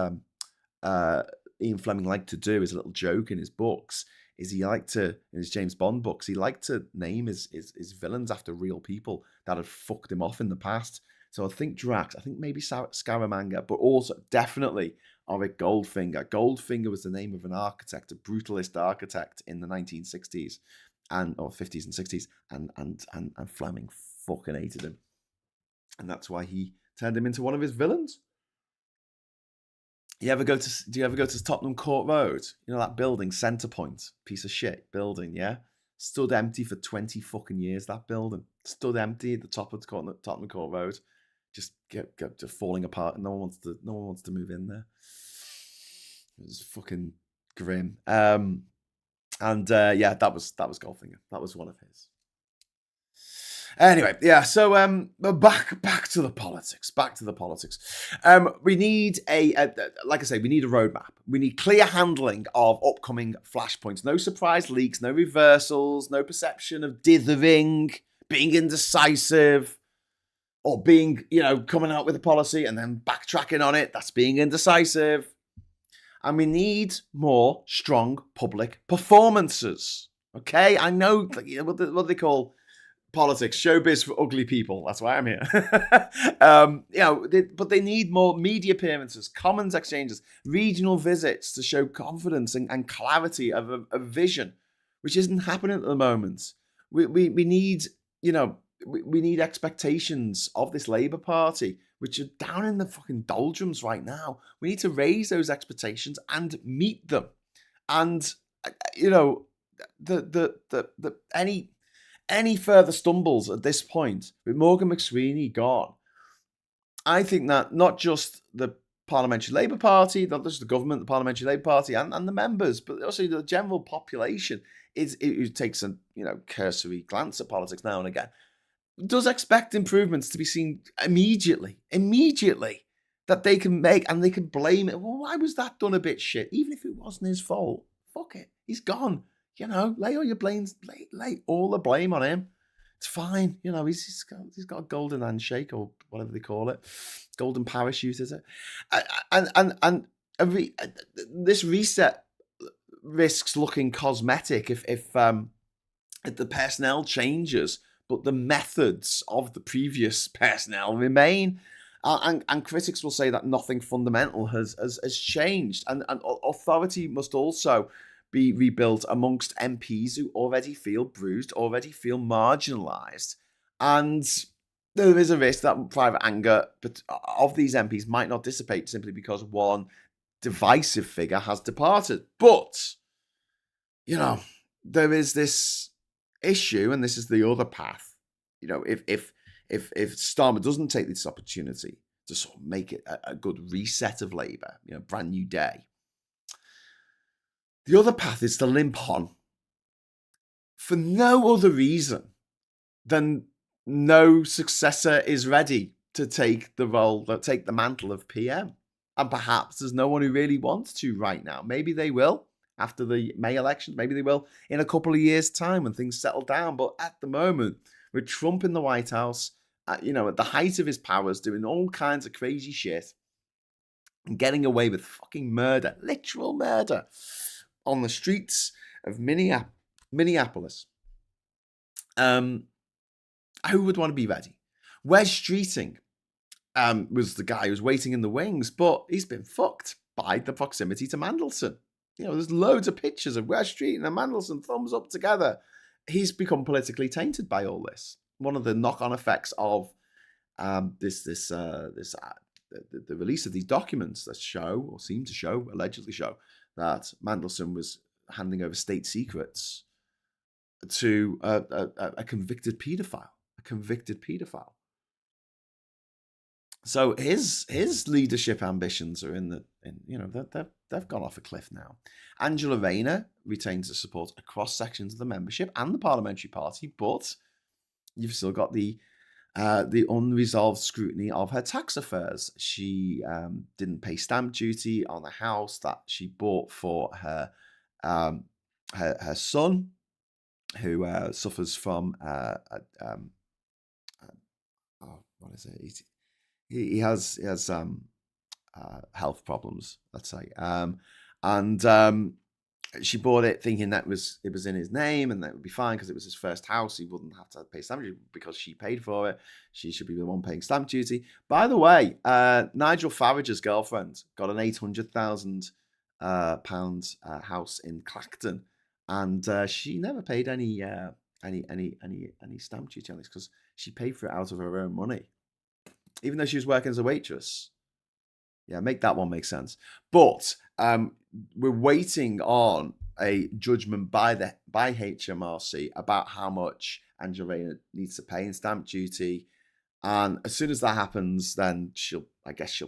Ian Fleming liked to do as a little joke in his books is in his James Bond books, he liked to name his villains after real people that had fucked him off in the past. So I think Drax, I think maybe Scaramanga, but also definitely Auric Goldfinger. Goldfinger was the name of an architect, a brutalist architect in the 1960s or 50s and 60s, and Fleming fucking hated him. And that's why he turned him into one of his villains. Do you ever go to Tottenham Court Road? You know that building, Centrepoint, piece of shit building, yeah? Stood empty for 20 fucking years, that building. Stood empty at the top of Tottenham Court Road. Just falling apart, and no one wants to move in there. It was fucking grim. Yeah, that was Goldfinger. That was one of his. Anyway, yeah. So back to the politics. We need like I say, we need a roadmap. We need clear handling of upcoming flashpoints. No surprise leaks, no reversals, no perception of dithering, being indecisive, or being, coming out with a policy and then backtracking on it. That's being indecisive. And we need more strong public performances. Okay? I know, what do they call politics? Showbiz for ugly people. That's why I'm here. But they need more media appearances, commons exchanges, regional visits to show confidence and clarity of a vision, which isn't happening at the moment. We need, we need expectations of this Labour Party, which are down in the fucking doldrums right now. We need to raise those expectations and meet them. And any further stumbles at this point with Morgan McSweeney gone, I think that not just the Parliamentary Labour Party, not just the government, the Parliamentary Labour Party, and the members, but also the general population it takes a cursory glance at politics now and again, does expect improvements to be seen immediately, that they can make, and they can blame it. Well, why was that done a bit shit? Even if it wasn't his fault, fuck it, he's gone. Lay all your blame, lay all the blame on him. It's fine. He's got a golden handshake, or whatever they call it, golden parachute, is it? And this reset risks looking cosmetic if the personnel changes, but the methods of the previous personnel remain. And critics will say that nothing fundamental has changed. And authority must also be rebuilt amongst MPs who already feel bruised, already feel marginalised. And there is a risk that private anger of these MPs might not dissipate simply because one divisive figure has departed. But, you know, there is this issue, and this is the other path. You know, if Starmer doesn't take this opportunity to sort of make it a good reset of Labour, you know, brand new day, the other path is to limp on for no other reason than no successor is ready to take the role, take the mantle of PM. And perhaps there's no one who really wants to right now. Maybe they will after the May elections. Maybe they will in a couple of years' time when things settle down. But at the moment, with Trump in the White House, you know, at the height of his powers, doing all kinds of crazy shit and getting away with fucking murder, literal murder, on the streets of Minneapolis. Who would want to be ready? Wes Streeting was the guy who was waiting in the wings, but he's been fucked by the proximity to Mandelson. You know, there's loads of pictures of Wes Streeting and Mandelson thumbs up together. He's become politically tainted by all this. One of the knock-on effects of the release of these documents that show, or seem to show, allegedly show, that Mandelson was handing over state secrets to a convicted paedophile. So his leadership ambitions are they've gone off a cliff now. Angela Rayner retains the support across sections of the membership and the parliamentary party, but you've still got the unresolved scrutiny of her tax affairs. She didn't pay stamp duty on a house that she bought for her son, who suffers from what is it? He has health problems, let's say, and she bought it thinking that it was in his name and that would be fine because it was his first house. He wouldn't have to pay stamp duty because she paid for it. She should be the one paying stamp duty. By the way, Nigel Farage's girlfriend got an £800,000 house in Clacton, and she never paid any stamp duty on this because she paid for it out of her own money, even though she was working as a waitress. Yeah, make that one make sense. But we're waiting on a judgment by HMRC about how much Angela Rayner needs to pay in stamp duty. And as soon as that happens, then she'll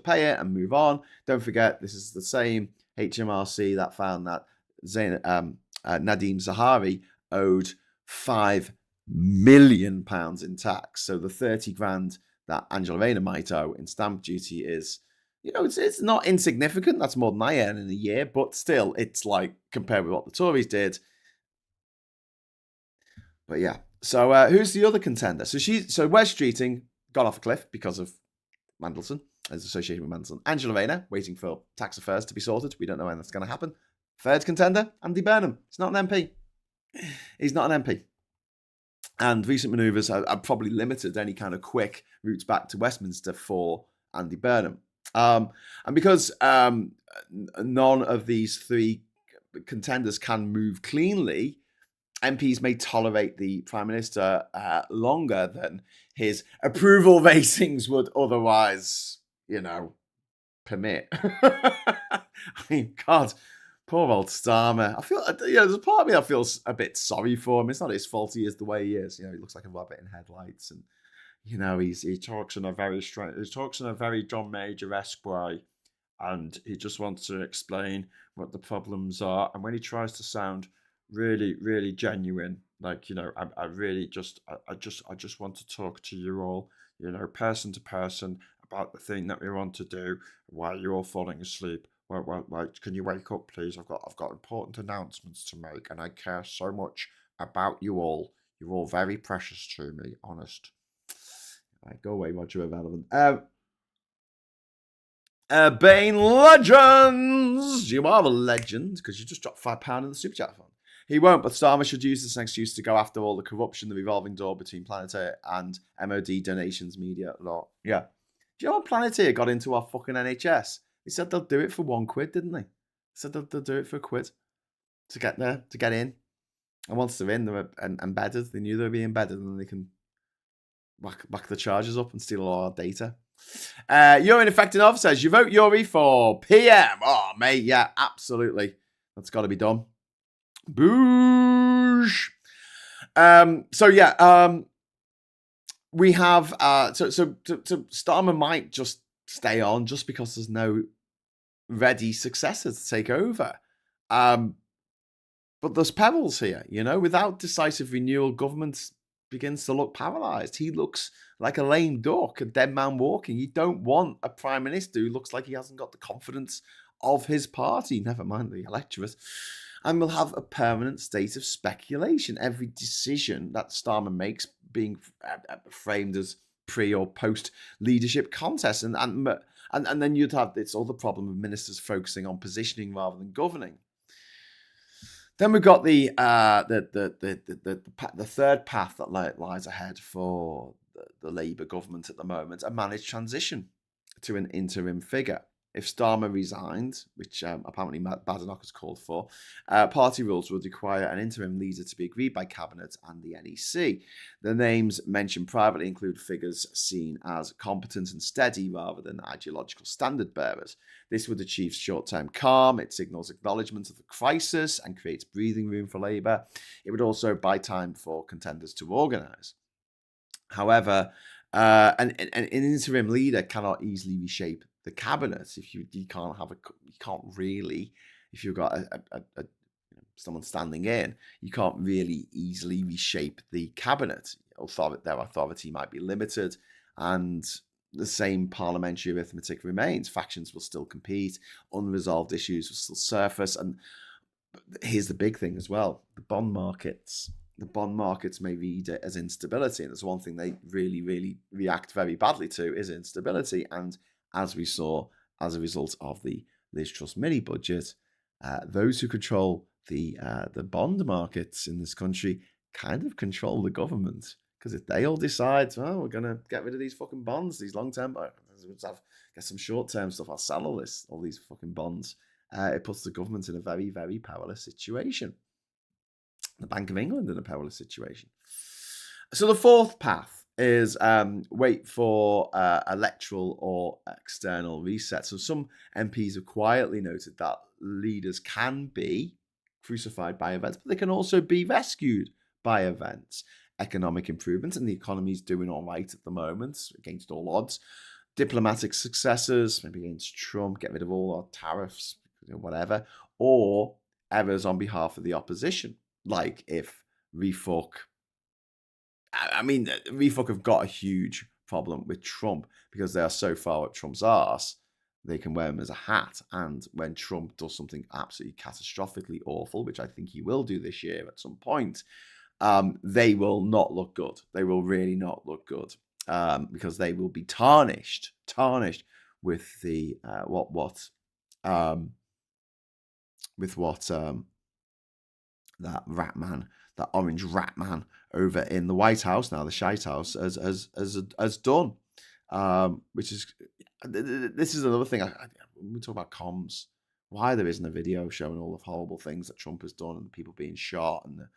pay it and move on. Don't forget, this is the same HMRC that found that Nadeem Zahari owed £5 million in tax. So the 30 grand that Angela Rayner might owe in stamp duty is, you know, it's not insignificant. That's more than I earn in a year, but still, it's like compared with what the Tories did. But yeah, so who's the other contender? So Wes Streeting got off a cliff because of Mandelson, as associated with Mandelson. Angela Rayner waiting for tax affairs to be sorted. We don't know when that's going to happen. Third contender, Andy Burnham. He's not an MP. He's not an MP. And recent manoeuvres have probably limited any kind of quick routes back to Westminster for Andy Burnham. And because none of these three contenders can move cleanly, MPs may tolerate the Prime Minister longer than his approval ratings would otherwise, you know, permit. I mean, God, poor old Starmer. I feel, you know, there's a part of me I feel a bit sorry for him. It's not his fault he is the way he is. You know, he looks like a rabbit in headlights, and you know, he talks in a very John Major-esque way, and he just wants to explain what the problems are. And when he tries to sound really, really genuine, like, you know, I just want to talk to you all, you know, person to person about the thing that we want to do while you're all falling asleep. Well, can you wake up, please? I've got important announcements to make, and I care so much about you all. You're all very precious to me, honest. Right, go away, Roger Irrelevant. Bane Legends! You are a legend because you just dropped £5 in the super chat fund. He won't, but Starmer should use this excuse to go after all the corruption, the revolving door between Planeteer and MOD donations, media law. Yeah. Do you know what Planeteer got into our fucking NHS? They said they'll do it for £1, didn't they? They said they'll do it for £1 to get there, to get in. And once they're in, they're embedded. They knew they'd be embedded, and then they can whack the charges up and steal all our data. Urine affecting officers. You vote Yuri for PM. Oh, mate, yeah, absolutely. That's got to be done. Boosh. We have so Starmer might just stay on just because there's no ready successor to take over. But there's perils here, without decisive renewal, government begins to look paralysed. He looks like a lame duck, a dead man walking. You don't want a prime minister who looks like he hasn't got the confidence of his party, never mind the electorate. And we'll have a permanent state of speculation. Every decision that Starmer makes being framed as pre or post leadership contest, and then you'd have this other problem of ministers focusing on positioning rather than governing. Then we've got the third path that lies ahead for the Labour government at the moment: a managed transition to an interim figure. If Starmer resigned, which apparently Badenoch has called for, party rules would require an interim leader to be agreed by Cabinet and the NEC. The names mentioned privately include figures seen as competent and steady rather than ideological standard bearers. This would achieve short-term calm. It signals acknowledgement of the crisis and creates breathing room for Labour. It would also buy time for contenders to organise. However, an interim leader cannot easily reshape the cabinet. If you can't really, if you've got someone standing in, you can't really easily reshape the cabinet. Their authority might be limited, and the same parliamentary arithmetic remains. Factions will still compete, unresolved issues will still surface, and here's the big thing as well: the bond markets. The bond markets may read it as instability, and there's one thing they really, really react very badly to is instability. And as we saw as a result of the Liz Truss mini budget, those who control the bond markets in this country kind of control the government, because if they all decide, we're going to get rid of these fucking bonds, these long-term, get some short-term stuff, I'll sell all these fucking bonds, it puts the government in a very, very powerless situation. The Bank of England in a perilous situation. So the fourth path is wait for electoral or external reset. So some MPs have quietly noted that leaders can be crucified by events, but they can also be rescued by events. Economic improvement, and the economy's doing all right at the moment against all odds. Diplomatic successes, maybe against Trump, get rid of all our tariffs, whatever, or errors on behalf of the opposition. Like if Refuck have got a huge problem with Trump because they are so far up Trump's arse, they can wear him as a hat. And when Trump does something absolutely catastrophically awful, which I think he will do this year at some point, they will not look good. They will really not look good because they will be tarnished with the that rat man, that orange rat man over in the White House now, the Shite House, has done. Which is, this is another thing. When we talk about comms, why there isn't a video showing all the horrible things that Trump has done and the people being shot and the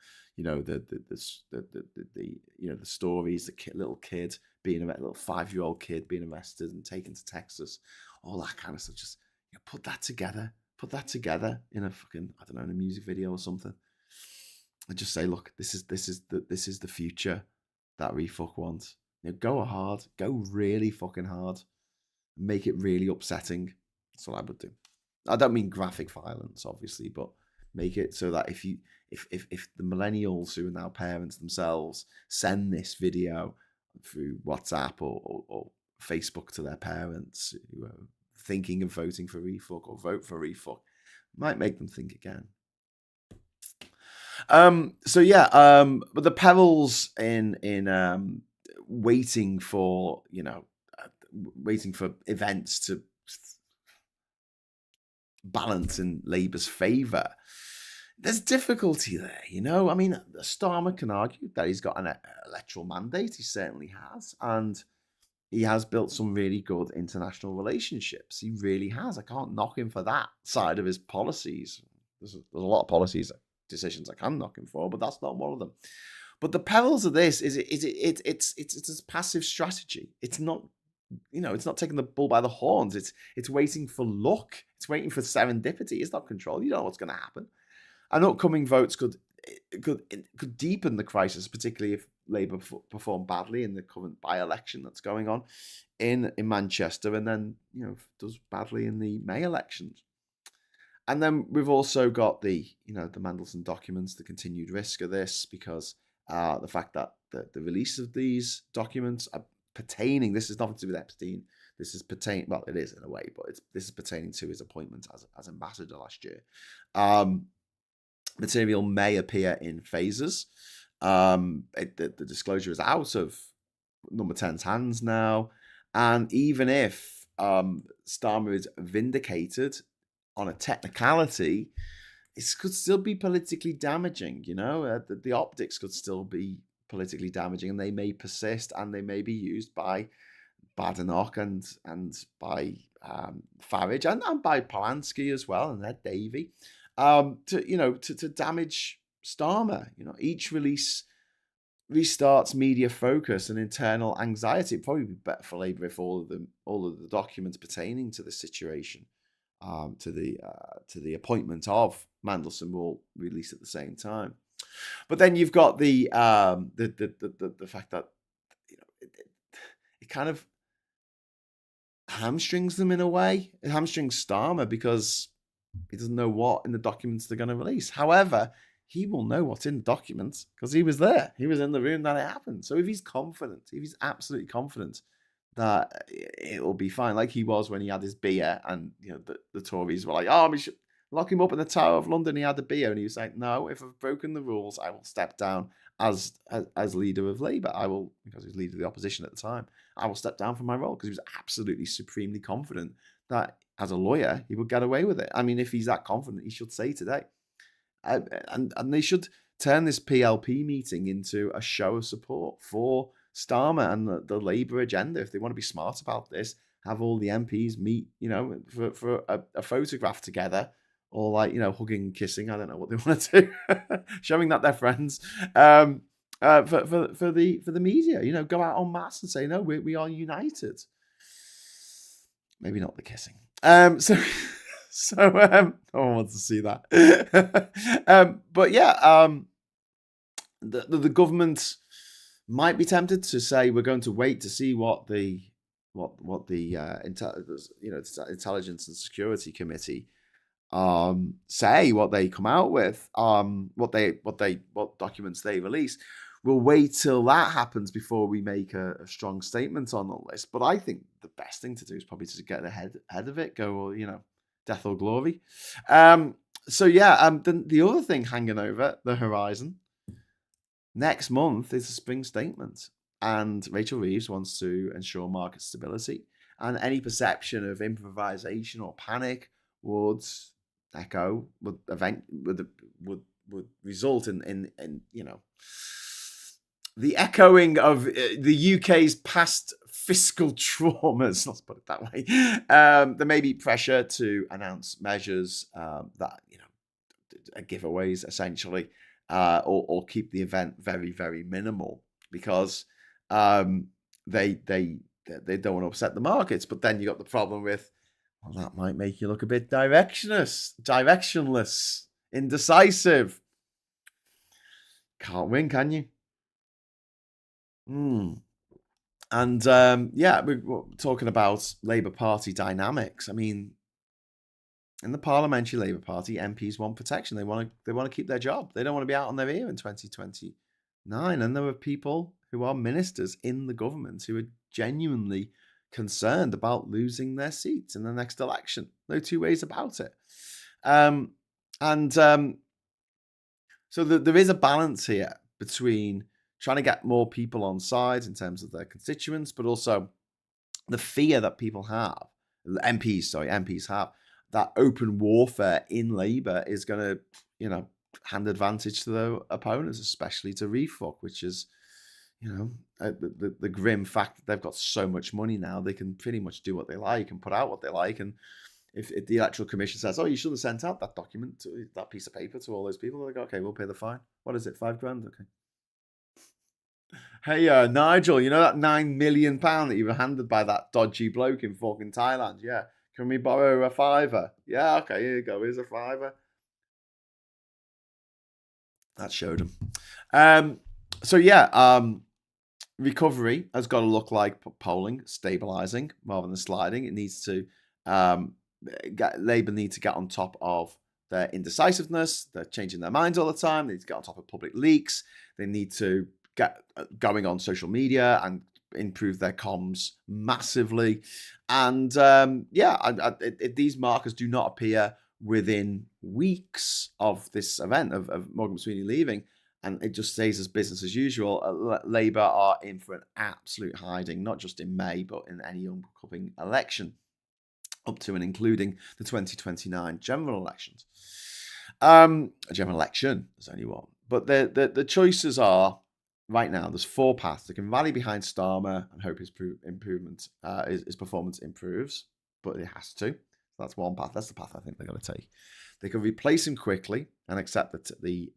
stories, the little kid being a little 5-year-old kid being arrested and taken to Texas, all that kind of stuff. Just put that together in a fucking, I don't know, in a music video or something. And just say, look, this is the future that Refuck wants. Go hard, go really fucking hard, make it really upsetting. That's what I would do. I don't mean graphic violence, obviously, but make it so that if the millennials who are now parents themselves send this video through WhatsApp or Facebook to their parents who are thinking of voting for Refuck or vote for Refuck, might make them think again. But the perils in waiting for events to balance in Labour's favour. There's difficulty there, I mean, Starmer can argue that he's got an electoral mandate. He certainly has, and he has built some really good international relationships. He really has. I can't knock him for that side of his policies. There's a lot of decisions I can knock him for, but that's not one of them. But the perils of this is it's a passive strategy. It's not it's not taking the bull by the horns. It's waiting for luck. It's waiting for serendipity. It's not control. You don't know what's going to happen. And upcoming votes could deepen the crisis, particularly if Labour perform badly in the current by-election that's going on in Manchester, and then does badly in the May elections. And then we've also got the Mandelson documents, the continued risk of this, because the fact that the release of these documents are pertaining, this is nothing to do with Epstein. This is pertaining, well, it is in a way, but this is pertaining to his appointment as ambassador last year. Material may appear in phases. The disclosure is out of Number 10's hands now. And even if Starmer is vindicated on a technicality, it could still be politically damaging, the optics could still be politically damaging, and they may persist, and they may be used by Badenoch and by Farage and by Polanski as well, and Ed Davey, to damage Starmer. Each release restarts media focus and internal anxiety. It'd probably be better for Labour if all of the documents pertaining to the situation, to the appointment of Mandelson, will release at the same time. But then you've got the fact that it kind of hamstrings them in a way. It hamstrings Starmer because he doesn't know what in the documents they're going to release. However, he will know what's in the documents because he was there. He was in the room that it happened. So if he's absolutely confident that it will be fine, like he was when he had his beer, and the Tories were like, "Oh, we should lock him up in the Tower of London." He had a beer, and he was like, "No, if I've broken the rules, I will step down as leader of Labour. I will," because he was leader of the opposition at the time. "I will step down from my role," because he was absolutely supremely confident that as a lawyer he would get away with it. I mean, if he's that confident, he should say today. And they should turn this PLP meeting into a show of support for Starmer and the Labour agenda. If they want to be smart about this, have all the MPs meet, for a photograph together, or hugging and kissing. I don't know what they want to do, showing that they're friends. For the media, go out en masse and say, no, we are united. Maybe not the kissing. So no one wants to see that. But yeah, the government might be tempted to say, we're going to wait to see what the Intelligence and Security Committee say, what they come out with, what documents they release. We'll wait till that happens before we make a strong statement on all this. But I think the best thing to do is probably to get ahead of it, go, death or glory. So yeah, the other thing hanging over the horizon next month is a spring statement, and Rachel Reeves wants to ensure market stability, and any perception of improvisation or panic would result in the echoing of the UK's past fiscal traumas, let's put it that way. There may be pressure to announce measures that giveaways essentially, or keep the event very, very minimal, because they don't want to upset the markets. But then you got the problem with, well, that might make you look a bit directionless, indecisive. Can't win, can you? And we're talking about Labour Party dynamics. I mean, in the parliamentary Labour Party, MPs want protection. They want to keep their job. They don't want to be out on their ear in 2029. And there are people who are ministers in the government who are genuinely concerned about losing their seats in the next election. No two ways about it. So there is a balance here between trying to get more people on side in terms of their constituents, but also the fear that people have, MPs have, that open warfare in Labour is going to, hand advantage to their opponents, especially to REFUC, which is, the grim fact that they've got so much money now, they can pretty much do what they like and put out what they like. And if the Electoral Commission says, "Oh, you shouldn't have sent out that document, that piece of paper to all those people," they go, "Okay, we'll pay the fine. What is it, £5,000? Okay." Hey, Nigel, you know that £9 million that you were handed by that dodgy bloke in fucking Thailand? Yeah. Can we borrow a fiver? Yeah, okay, here you go. Here's a fiver. That showed him. So yeah, recovery has got to look like polling stabilizing rather than sliding. It needs to Labour need to get on top of their indecisiveness. They're changing their minds all the time. They need to get on top of public leaks. They need to get going on social media and improve their comms massively. And these markers do not appear within weeks of this event of Morgan McSweeney leaving. And it just stays as business as usual. Labour are in for an absolute hiding, not just in May, but in any upcoming election, up to and including the 2029 general elections. A general election, there's only one. But the choices are, right now, there's four paths. They can rally behind Starmer and hope his performance improves, but it has to. That's one path. That's the path I think they're going to take. They can replace him quickly and accept the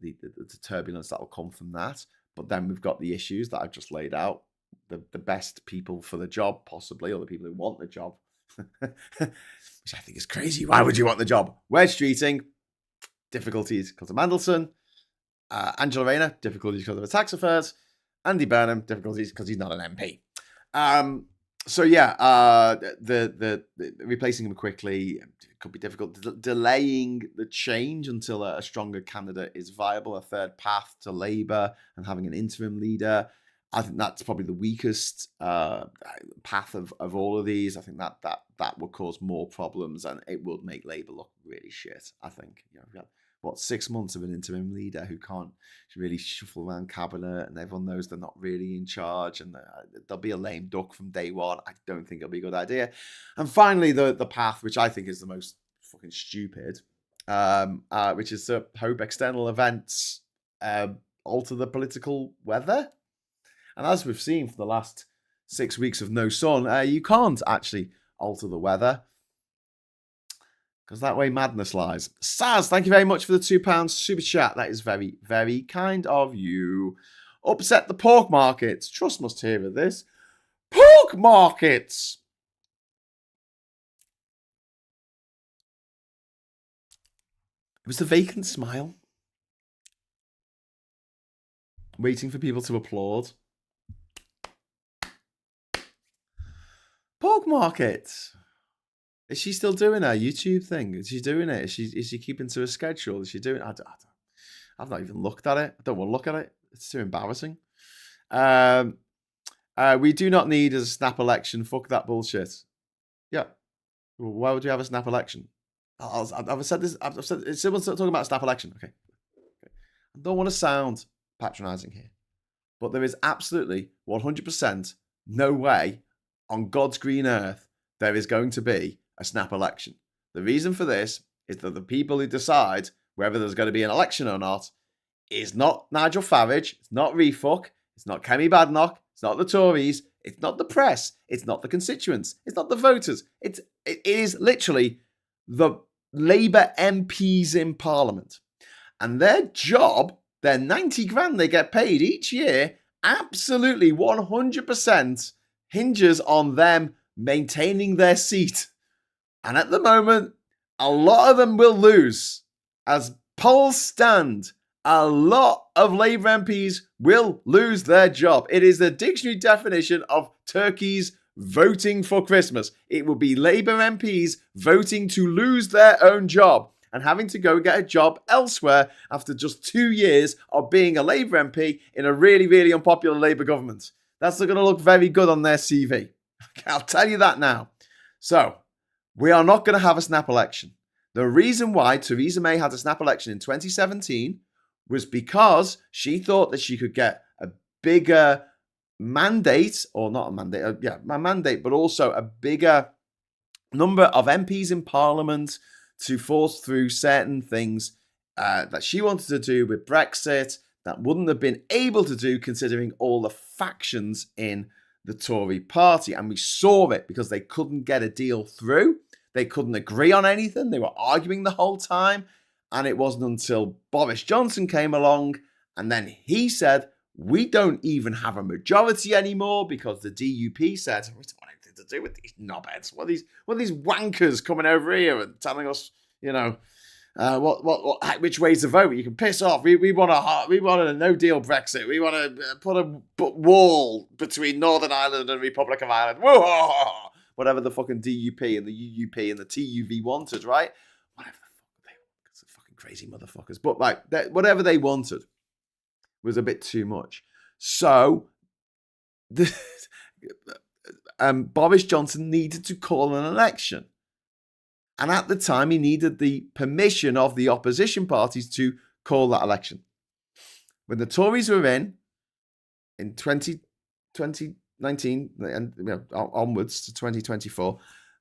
turbulence that will come from that. But then we've got the issues that I've just laid out. The best people for the job, possibly, or the people who want the job, which I think is crazy. Why would you want the job? Wedge Streeting, difficulties because of Mandelson. Angela Rayner, difficulties because of her tax affairs. Andy Burnham, difficulties because he's not an MP. The replacing him quickly could be difficult. Delaying the change until a stronger candidate is viable, a third path to Labour and having an interim leader. I think that's probably the weakest path of all of these. I think that will cause more problems and it will make Labour look really shit. I think we've got 6 months of an interim leader who can't really shuffle around cabinet, and everyone knows they're not really in charge, and there'll be a lame duck from day one. I don't think it'll be a good idea. And finally, the path, which I think is the most fucking stupid, which is to hope external events alter the political weather. And as we've seen for the last 6 weeks of no sun, you can't actually alter the weather, because that way madness lies. Saz, thank you very much for the £2 super chat. That is very, very kind of you. Upset the pork markets. Trust must hear of this. Pork markets! It was the vacant smile. Waiting for people to applaud. Pork markets. Is she still doing her YouTube thing? Is she doing it? Is she keeping to a schedule? Is she doing it? I've not even looked at it. I don't want to look at it. It's too embarrassing. We do not need a snap election. Fuck that bullshit. Yeah. Well, why would you have a snap election? I've said this. I've said someone's talking about a snap election. Okay. I don't want to sound patronising here, but there is absolutely 100% no way on God's green earth there is going to be a snap election. The reason for this is that the people who decide whether there's going to be an election or not is not Nigel Farage, it's not Refuck, it's not Kemi Badenoch, it's not the Tories, it's not the press, it's not the constituents, it's not the voters. It is literally the Labour MPs in Parliament. And their job, their 90 grand they get paid each year, absolutely 100% hinges on them maintaining their seat. And at the moment, a lot of them will lose. As polls stand, a lot of Labour MPs will lose their job. It is the dictionary definition of turkeys voting for Christmas. It will be Labour MPs voting to lose their own job and having to go get a job elsewhere after just 2 years of being a Labour MP in a really, really unpopular Labour government. That's going to look very good on their CV. I'll tell you that now. So, we are not going to have a snap election. The reason why Theresa May had a snap election in 2017 was because she thought that she could get a bigger mandate, or not a mandate, a mandate, but also a bigger number of MPs in Parliament to force through certain things that she wanted to do with Brexit that wouldn't have been able to do considering all the factions in the Tory party. And we saw it because they couldn't get a deal through. They couldn't agree on anything. They were arguing the whole time. And it wasn't until Boris Johnson came along and then he said, we don't even have a majority anymore because the DUP said, we don't want anything to do with these knobheads. What are these wankers coming over here and telling us, which way's the vote? You can piss off. We want a no deal Brexit. We want to put a wall between Northern Ireland and Republic of Ireland. Whoa! Whatever the fucking DUP and the UUP and the TUV wanted, right? Whatever the fuck they want. It's a fucking crazy motherfuckers. But whatever they wanted was a bit too much. So Boris Johnson needed to call an election. And at the time, he needed the permission of the opposition parties to call that election. When the Tories were in 2019 and onwards to 2024,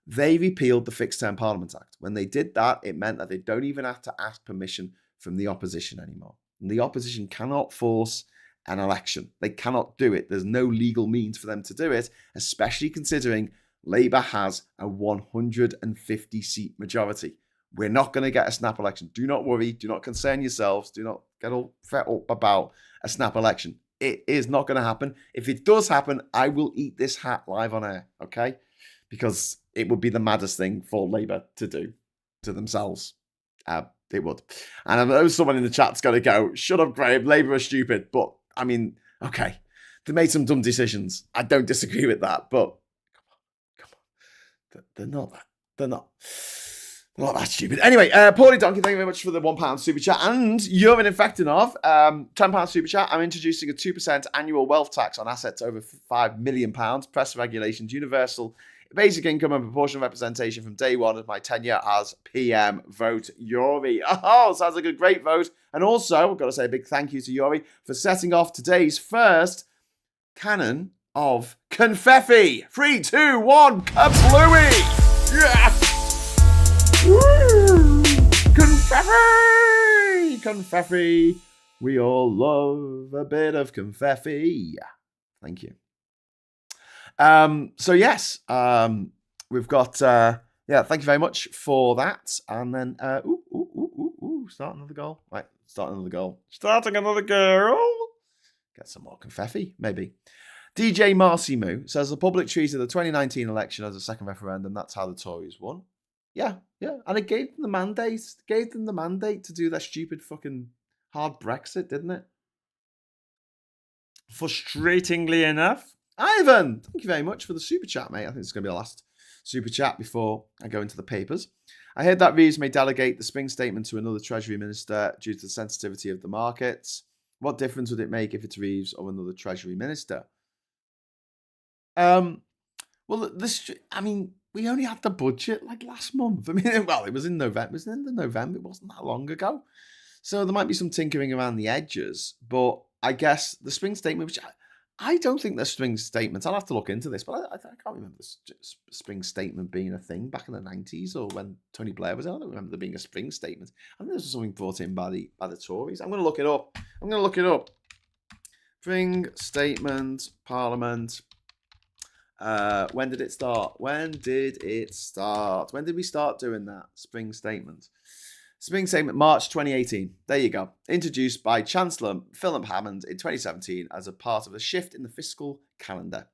they repealed the Fixed Term Parliament Act. When they did that, it meant that they don't even have to ask permission from the opposition anymore. And the opposition cannot force an election. They cannot do it. There's no legal means for them to do it, especially considering Labour has a 150-seat majority. We're not going to get a snap election. Do not worry. Do not concern yourselves. Do not get all fed up about a snap election. It is not going to happen. If it does happen, I will eat this hat live on air, okay? Because it would be the maddest thing for Labour to do to themselves. It would. And I know someone in the chat's going to go, shut up, Graham. Labour are stupid. But, I mean, okay. They made some dumb decisions. I don't disagree with that. But they're not that stupid. Anyway, Paulie Donkey, thank you very much for the £1 super chat. And you're an infecting of £10 super chat. I'm introducing a 2% annual wealth tax on assets over £5 million. Press regulations, universal basic income and proportional representation from day one of my tenure as PM. Vote Yori. Oh, sounds like a great vote. And also, I've got to say a big thank you to Yori for setting off today's first cannon of confetti. 3, 2, 1, kablooey! Yeah! Woo! Confetti! Confetti. We all love a bit of confetti. Thank you. So yes, we've got, thank you very much for that. And then, start another goal. Right, start another goal. Starting another goal. Get some more confetti, maybe. DJ Marcy Moo says the public treated the 2019 election as a second referendum. That's how the Tories won. Yeah. And it gave them the mandate to do that stupid fucking hard Brexit, didn't it? Frustratingly enough. Ivan, thank you very much for the super chat, mate. I think it's going to be the last super chat before I go into the papers. I heard that Reeves may delegate the spring statement to another Treasury Minister due to the sensitivity of the markets. What difference would it make if it's Reeves or another Treasury Minister? We only had the budget like last month. It was in November. It was in the end of November. It wasn't that long ago. So there might be some tinkering around the edges. But I guess the spring statement, which I don't think there's spring statements. I'll have to look into this, but I can't remember the spring statement being a thing back in the 90s or when Tony Blair was out. I don't remember there being a spring statement. I think this was something brought in by the Tories. I'm going to look it up. Spring statement, Parliament. When did it start? When did we start doing that? Spring statement, March 2018. There you go. Introduced by Chancellor Philip Hammond in 2017 as a part of a shift in the fiscal calendar.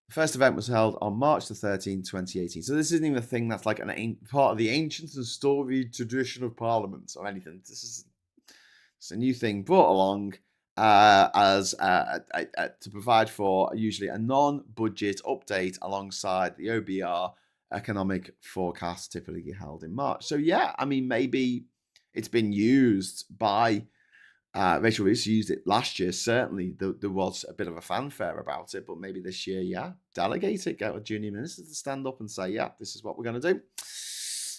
The first event was held on March the 13th, 2018. So this isn't even a thing that's like part of the ancient and storied tradition of Parliament or anything. It's a new thing brought along to provide for usually a non-budget update alongside the OBR economic forecast typically held in March. So maybe it's been used by Rachel Reeves. Used it last year. Certainly there was a bit of a fanfare about it, but maybe this year, delegate it, get a junior minister to stand up and say, this is what we're going to do.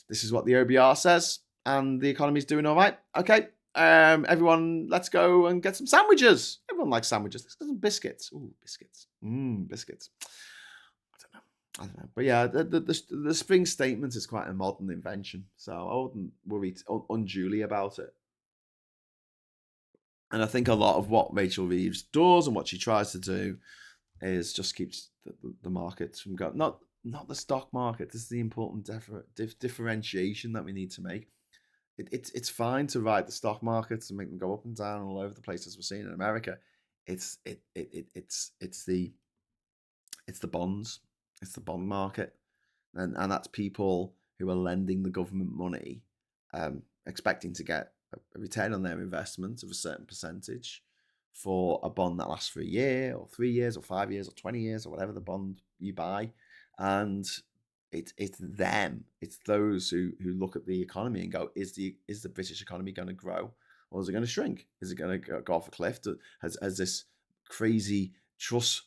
This is what the OBR says, and the economy's doing all right. Okay. Everyone, let's go and get some sandwiches. Everyone likes sandwiches. Let's get some biscuits. Ooh, biscuits. Biscuits. I don't know. But yeah, the spring statement is quite a modern invention, so I wouldn't worry unduly about it. And I think a lot of what Rachel Reeves does and what she tries to do is just keeps the markets from going. Not the stock market. This is the important differentiation that we need to make. It's fine to ride the stock markets and make them go up and down all over the place as we're seeing in America. it's the bonds, it's the bond market, and that's people who are lending the government money, expecting to get a return on their investment of a certain percentage for a bond that lasts for a year or 3 years or 5 years or 20 years or whatever the bond you buy. And it's them, it's those who look at the economy and go, is the British economy going to grow, or is it going to shrink? Is it going to go off a cliff? Has this crazy Truss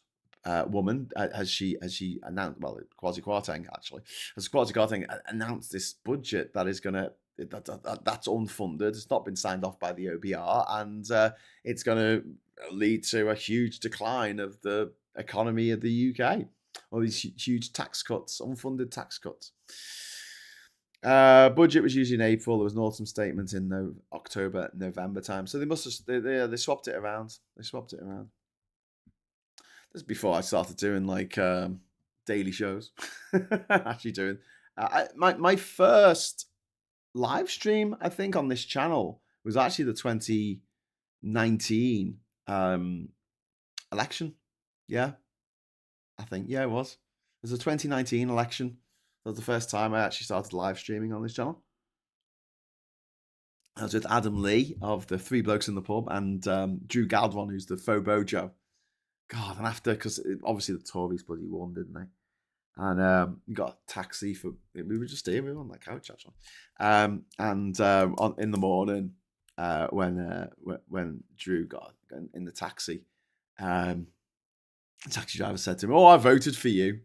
woman, has she announced, well, Kwasi Kwarteng actually, has Kwasi Kwarteng announced this budget that is going to, that's unfunded, it's not been signed off by the OBR, and it's going to lead to a huge decline of the economy of the UK. All these huge tax cuts, unfunded tax cuts. Budget was usually in April. There was an autumn statement in October, November time. So they must have they swapped it around. They swapped it around. This is before I started doing like daily shows. Actually doing my first live stream, I think, on this channel was actually the 2019 election. Yeah, I think, yeah, it was. It was the 2019 election. That was the first time I actually started live streaming on this channel. I was with Adam Lee of the Three Blokes in the Pub and Drew Galdron, who's the faux bojo. God, and after, because obviously the Tories bloody won, didn't they? And we got a taxi for, we were just here, we were on that couch actually. In the morning, when Drew got in the taxi, the taxi driver said to him, "Oh, I voted for you."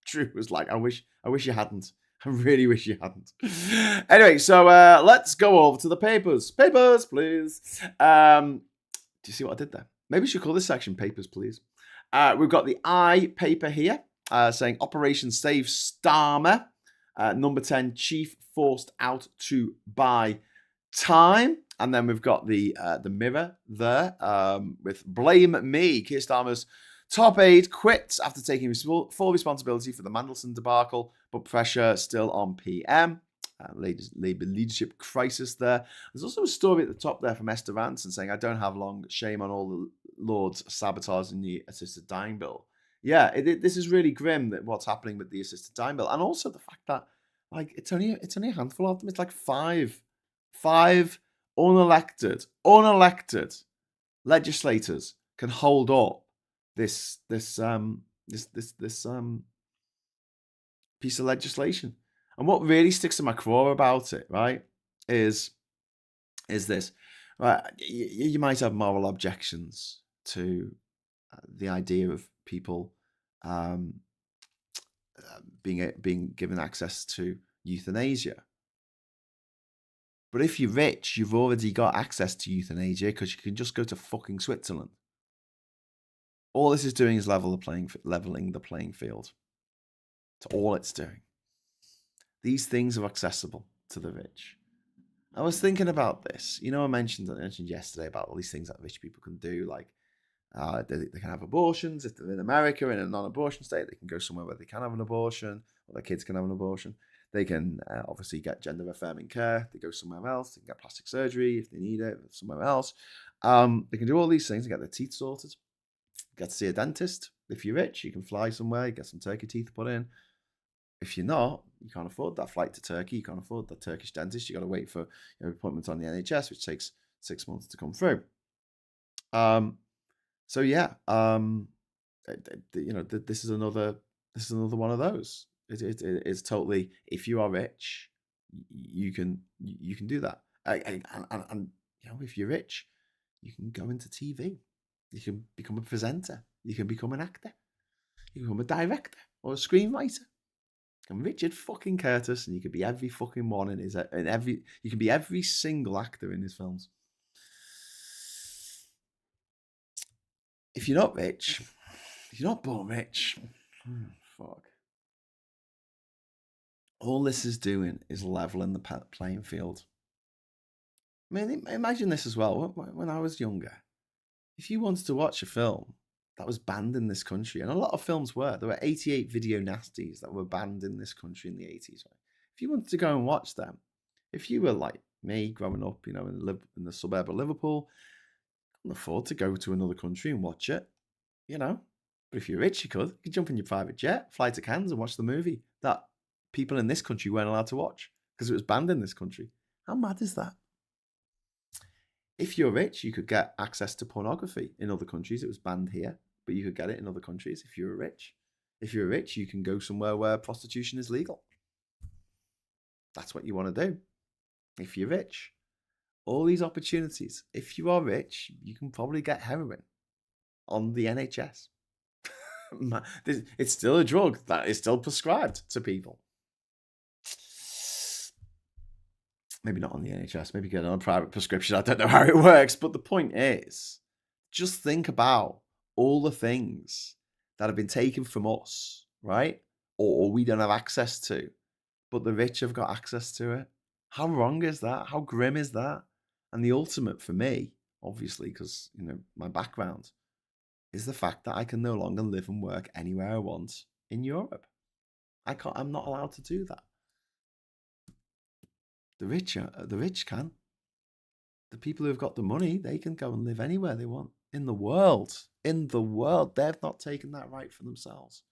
Drew was like, I wish you hadn't. I really wish you hadn't. Anyway, so let's go over to the papers. Papers, please. Do you see what I did there? Maybe we should call this section Papers, please. We've got the I paper here saying Operation Save Starmer. Number 10, chief forced out to buy time. And then we've got the Mirror there with Blame Me. Keir Starmer's top aide quits after taking full responsibility for the Mandelson debacle, but pressure still on PM. Labour leadership crisis there. There's also a story at the top there from Esther Ranson saying, "I don't have long. Shame on all the Lords sabotaging the assisted dying bill." Yeah, this is really grim, that what's happening with the assisted dying bill, and also the fact that like it's only a handful of them. It's like five unelected legislators can hold up this piece of legislation. And what really sticks to my craw about it, right, is this. Right, you might have moral objections to the idea of people being given access to euthanasia. But if you're rich, you've already got access to euthanasia because you can just go to fucking Switzerland. All this is doing is leveling the playing field. That's all it's doing. These things are accessible to the rich. I was thinking about this. You know, I mentioned yesterday about all these things that rich people can do, like they can have abortions. If they're in America in a non-abortion state, they can go somewhere where they can have an abortion, or their kids can have an abortion. They can obviously get gender-affirming care. They go somewhere else. They can get plastic surgery if they need it somewhere else. They can do all these things and get their teeth sorted. Get to see a dentist. If you're rich, you can fly somewhere, you get some turkey teeth put in. If you're not, you can't afford that flight to Turkey. You can't afford the Turkish dentist. You got to wait for appointments on the NHS, which takes 6 months to come through. So yeah, this is another one of those. It's totally, if you are rich, you can do that. And if you're rich, you can go into TV. You can become a presenter. You can become an actor. You can become a director or a screenwriter. And Richard fucking Curtis, and you could be every fucking one you can be every single actor in his films. If you're not rich, if you're not born rich, fuck. All this is doing is leveling the playing field. I mean, imagine this as well. When I was younger, if you wanted to watch a film that was banned in this country, and a lot of films were. There were 88 video nasties that were banned in this country in the 80s. Right? If you wanted to go and watch them, if you were like me growing up, in the suburb of Liverpool, afford to go to another country and watch it, you know. But if you're rich, you could. You could jump in your private jet, fly to Cannes and watch the movie that people in this country weren't allowed to watch because it was banned in this country. How mad is that? If you're rich, you could get access to pornography in other countries. It was banned here, but you could get it in other countries if you're rich. If you're rich, you can go somewhere where prostitution is legal. That's what you want to do. If you're rich, all these opportunities. If you are rich, you can probably get heroin on the NHS. It's still a drug that is still prescribed to people. Maybe not on the NHS, maybe get on a private prescription. I don't know how it works. But the point is, just think about all the things that have been taken from us, right? Or we don't have access to, but the rich have got access to it. How wrong is that? How grim is that? And the ultimate for me, obviously, because, you know, my background, is the fact that I can no longer live and work anywhere I want in Europe. I'm not allowed to do that. The rich can. The people who've got the money, they can go and live anywhere they want in the world. In the world, they've not taken that right for themselves.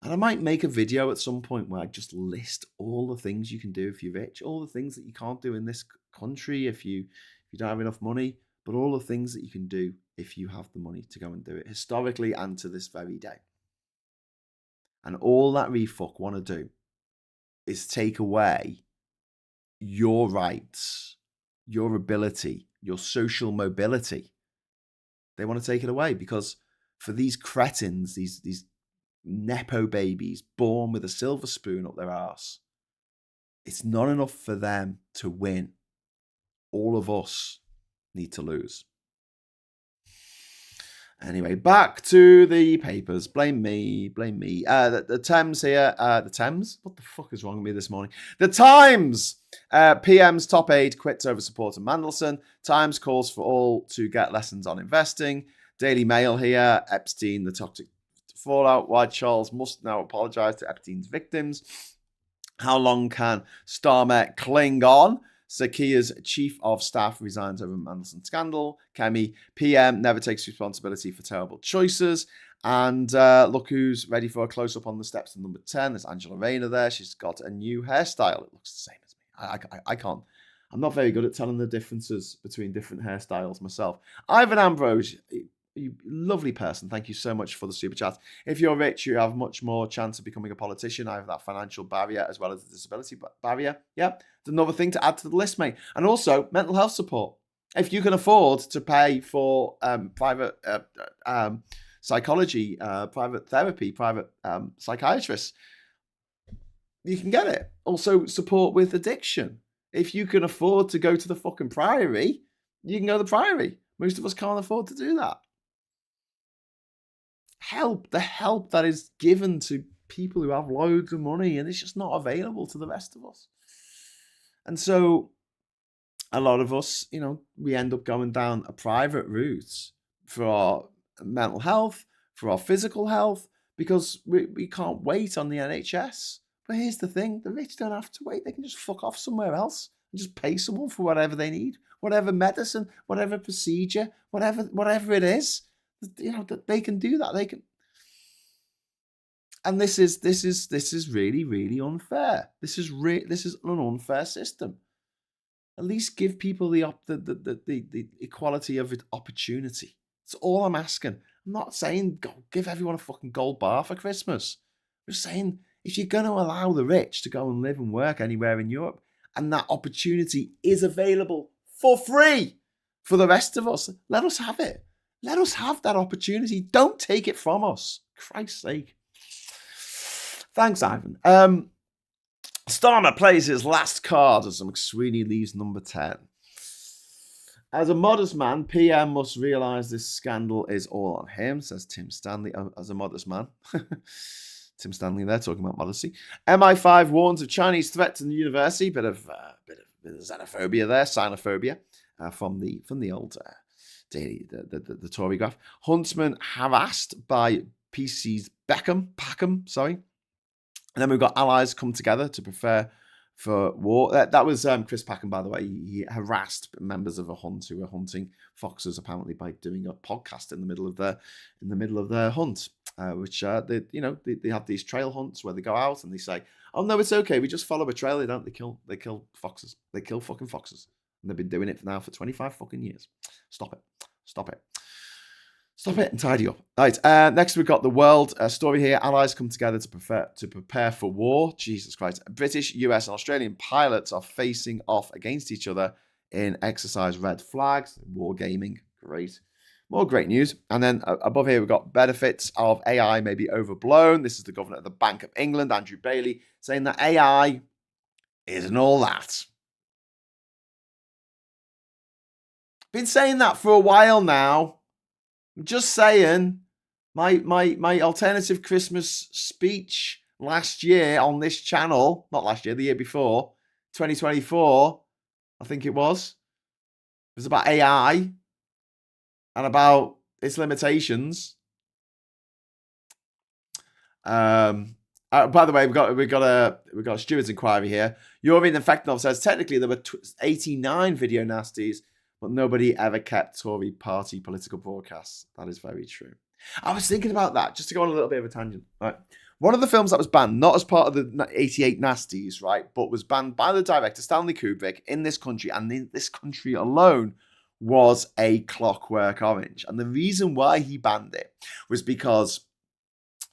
And I might make a video at some point where I just list all the things you can do if you're rich, all the things that you can't do in this country if you don't have enough money, but all the things that you can do if you have the money to go and do it, historically and to this very day. And all that refuck want to do is take away your rights, your ability, your social mobility. They want to take it away because for these cretins, these nepo babies born with a silver spoon up their arse, it's not enough for them to win. All of us need to lose. Anyway, back to the papers. Blame me. The Thames here. The Thames? What the fuck is wrong with me this morning? The Times. PM's top aide quits over support of Mandelson. Times calls for all to get lessons on investing. Daily Mail here. Epstein, the toxic fallout. Why Charles must now apologise to Epstein's victims. How long can Starmer cling on? Sakia's chief of staff resigns over Mandelson scandal. Kemi, PM, never takes responsibility for terrible choices. And look who's ready for a close-up on the steps of number 10. There's Angela Rayner there. She's got a new hairstyle. It looks the same as me. I can't. I'm not very good at telling the differences between different hairstyles myself. Ivan Ambrose, you lovely person. Thank you so much for the super chat. If you're rich, you have much more chance of becoming a politician. I have that financial barrier as well as the disability barrier. Yeah, it's another thing to add to the list, mate. And also mental health support. If you can afford to pay for private psychology, private therapy, private psychiatrists, you can get it. Also support with addiction. If you can afford to go to the fucking Priory, you can go to the Priory. Most of us can't afford to do that. The help that is given to people who have loads of money, and it's just not available to the rest of us. And so a lot of us, you know, we end up going down a private route for our mental health, for our physical health, because we can't wait on the NHS. But here's the thing, the rich don't have to wait. They can just fuck off somewhere else and just pay someone for whatever they need, whatever medicine, whatever procedure, whatever it is. You know, that they can do that. They can, and this is really, really unfair. This is an unfair system. At least give people the equality of opportunity. That's all I'm asking. I'm not saying give everyone a fucking gold bar for Christmas. I'm just saying if you're going to allow the rich to go and live and work anywhere in Europe, and that opportunity is available for free for the rest of us, let us have it. Let us have that opportunity. Don't take it from us. Christ's sake. Thanks, Ivan. Starmer plays his last card as McSweeney leaves number 10. As a modest man, PM must realise this scandal is all on him, says Tim Stanley. As a modest man. Tim Stanley there talking about modesty. MI5 warns of Chinese threat to the university. Bit of xenophobia there, sinophobia from the old... The Tory graph. Huntsman harassed by PC's Peckham, sorry. And then we've got allies come together to prepare for war. That was Chris Packham, by the way. He harassed members of a hunt who were hunting foxes, apparently by doing a podcast in the middle of their hunt. Which they have these trail hunts where they go out and they say, "Oh no, it's okay. We just follow a trail. They don't. They kill foxes. They kill fucking foxes." And they've been doing it now for 25 fucking years. Stop it. Stop it. Stop it and tidy up. Right. Next, we've got the world story here. Allies come together to prepare for war. Jesus Christ. British, US, and Australian pilots are facing off against each other in exercise red flags. War gaming. Great. More great news. And then above here, we've got benefits of AI may be overblown. This is the governor of the Bank of England, Andrew Bailey, saying that AI isn't all that. Been saying that for a while now. I'm just saying, my alternative Christmas speech last year on this channel, not last year, the year before, 2024, I think it was about AI and about its limitations. By the way, we've got a steward's inquiry here. Yurian Infectinov says technically there were 89 video nasties, but nobody ever kept Tory party political broadcasts. That is very true. I was thinking about that, just to go on a little bit of a tangent. Right, one of the films that was banned, not as part of the 88 nasties, right, but was banned by the director Stanley Kubrick in this country and in this country alone, was A Clockwork Orange. And the reason why he banned it was because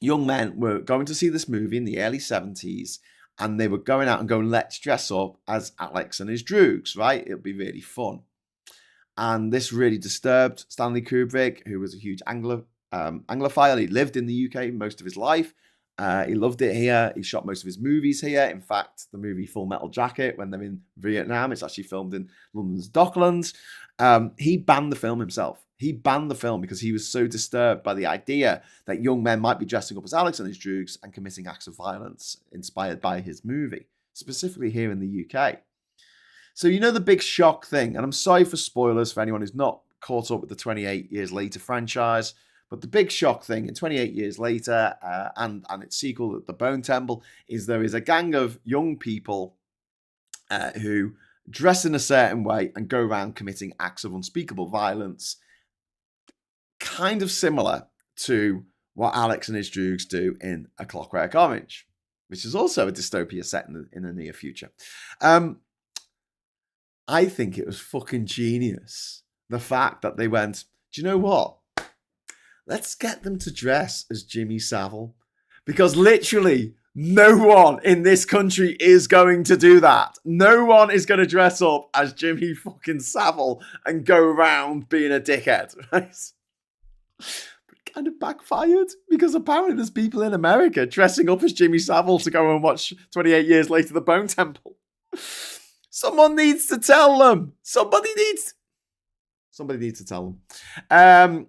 young men were going to see this movie in the early 70s, and they were going out and going, let's dress up as Alex and his droogs, right? It'll be really fun. And this really disturbed Stanley Kubrick, who was a huge Anglophile. He lived in the UK most of his life. He loved it here. He shot most of his movies here. In fact, the movie Full Metal Jacket, when they're in Vietnam, it's actually filmed in London's Docklands. He banned the film himself. He banned the film because he was so disturbed by the idea that young men might be dressing up as Alex and his droogs and committing acts of violence inspired by his movie, specifically here in the UK. So you know the big shock thing, and I'm sorry for spoilers for anyone who's not caught up with the 28 Years Later franchise, but the big shock thing in 28 Years Later and its sequel, The Bone Temple, is there is a gang of young people who dress in a certain way and go around committing acts of unspeakable violence, kind of similar to what Alex and his droogs do in A Clockwork Orange, which is also a dystopia set in the near future. I think it was fucking genius. The fact that they went, do you know what? Let's get them to dress as Jimmy Savile. Because literally no one in this country is going to do that. No one is going to dress up as Jimmy fucking Savile and go around being a dickhead, right? But it kind of backfired because apparently there's people in America dressing up as Jimmy Savile to go and watch 28 Years Later, The Bone Temple. Someone needs to tell them. Somebody needs to tell them.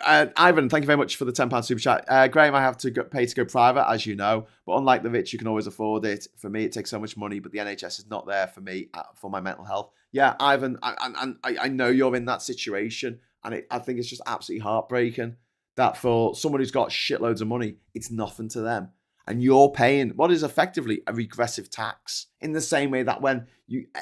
Ivan, thank you very much for the £10 super chat. Graham, I have to pay to go private, as you know, but unlike the rich, you can always afford it. For me, it takes so much money, but the NHS is not there for me for my mental health. Yeah, Ivan, I know you're in that situation, and I think it's just absolutely heartbreaking that for someone who's got shitloads of money, it's nothing to them. And you're paying what is effectively a regressive tax in the same way that when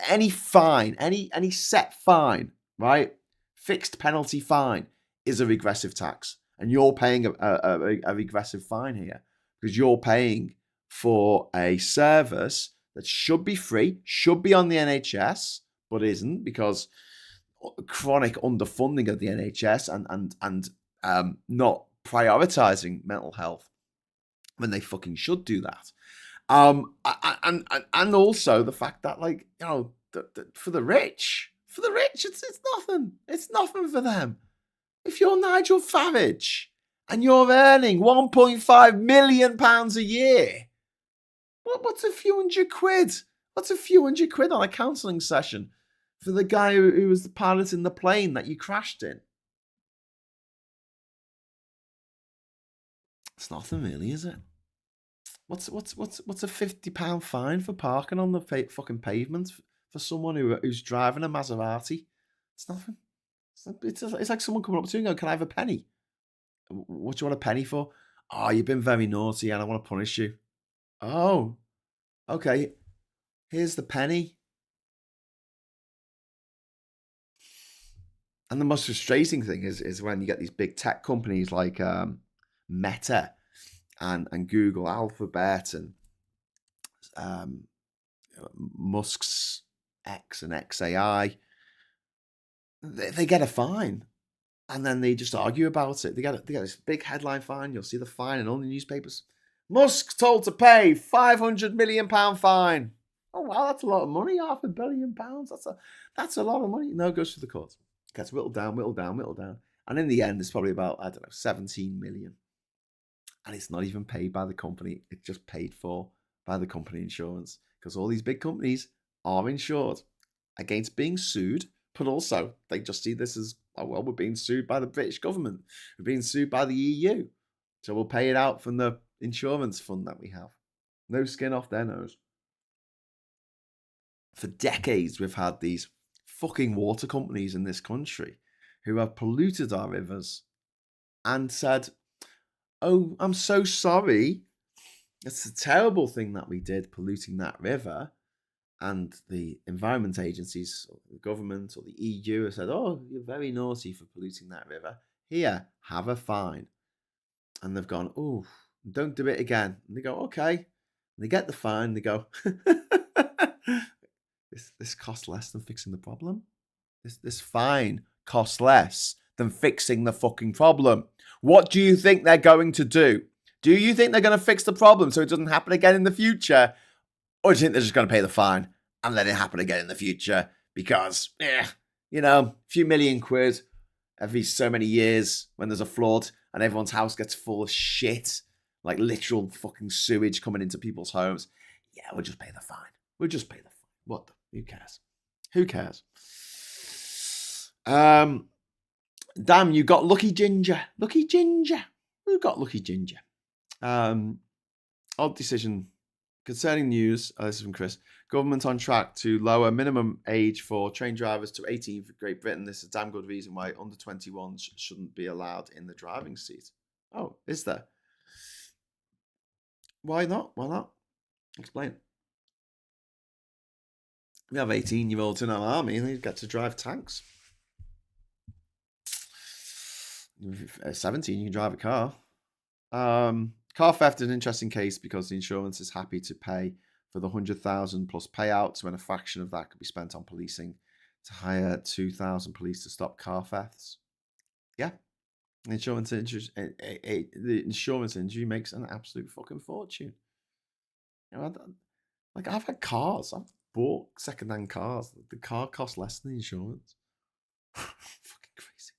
any fine, any set fine, right, fixed penalty fine is a regressive tax. And you're paying a regressive fine here because you're paying for a service that should be free, should be on the NHS, but isn't because chronic underfunding of the NHS and not prioritizing mental health when they fucking should do that. And also the fact that, like, you know, for the rich, it's nothing. It's nothing for them. If you're Nigel Farage and you're earning £1.5 million a year, what's a few hundred quid? What's a few hundred quid on a counselling session for the guy who was the pilot in the plane that you crashed in? It's nothing really, is it? What's a £50 fine for parking on the fucking pavement for someone who's driving a Maserati? It's nothing. It's like someone coming up to you and going, "Can I have a penny?" What do you want a penny for? Oh, you've been very naughty and I want to punish you. Oh, okay. Here's the penny. And the most frustrating thing is when you get these big tech companies like Meta and Google, Alphabet, and um, Musk's X and XAI, they get a fine. And then they just argue about it. They get this big headline fine. You'll see the fine in all the newspapers. Musk told to pay £500 million fine. Oh wow, that's a lot of money. £500 million. That's a lot of money. No, it goes to the courts. Gets whittled down. And in the end, it's probably about, 17 million. And it's not even paid by the company. It's just paid for by the company insurance. Because all these big companies are insured against being sued, but also they just see this as, oh, well, we're being sued by the British government. We're being sued by the EU. So we'll pay it out from the insurance fund that we have. No skin off their nose. For decades, we've had these fucking water companies in this country who have polluted our rivers and said, oh, I'm so sorry. It's a terrible thing that we did, polluting that river. And the environment agencies, or the government, or the EU have said, oh, you're very naughty for polluting that river. Here, have a fine. And they've gone, oh, don't do it again. And they go, okay. And they get the fine. They go, this costs less than fixing the problem. This fine costs less than fixing the fucking problem. What do you think they're going to do? Do you think they're going to fix the problem so it doesn't happen again in the future? Or do you think they're just going to pay the fine and let it happen again in the future? Because, a few million quid every so many years when there's a flood and everyone's house gets full of shit, like literal fucking sewage coming into people's homes. Yeah, we'll just pay the fine. What? Who cares? Who cares? Damn, you got lucky ginger. Who got lucky ginger? Odd decision concerning news. This is from Chris. Government on track to lower minimum age for train drivers to 18 for Great Britain. This is a damn good reason why under 21s shouldn't be allowed in the driving seat. Oh, is there? Why not? Explain. We have 18-year-olds in our army and they get to drive tanks. 17, you can drive a car. Car theft is an interesting case because the insurance is happy to pay for the 100,000 plus payouts when a fraction of that could be spent on policing to hire 2,000 police to stop car thefts. Yeah. The insurance industry makes an absolute fucking fortune. I've had cars. I've bought second-hand cars. The car costs less than the insurance. Fucking crazy.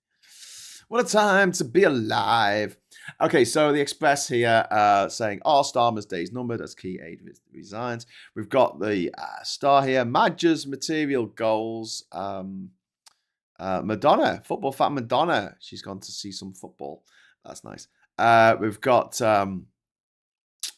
What a time to be alive. Okay, so the Express here saying, Starmer's days numbered as key aide resigns. We've got the Star here. Madge's material goals. Madonna, football fan Madonna. She's gone to see some football. That's nice. We've got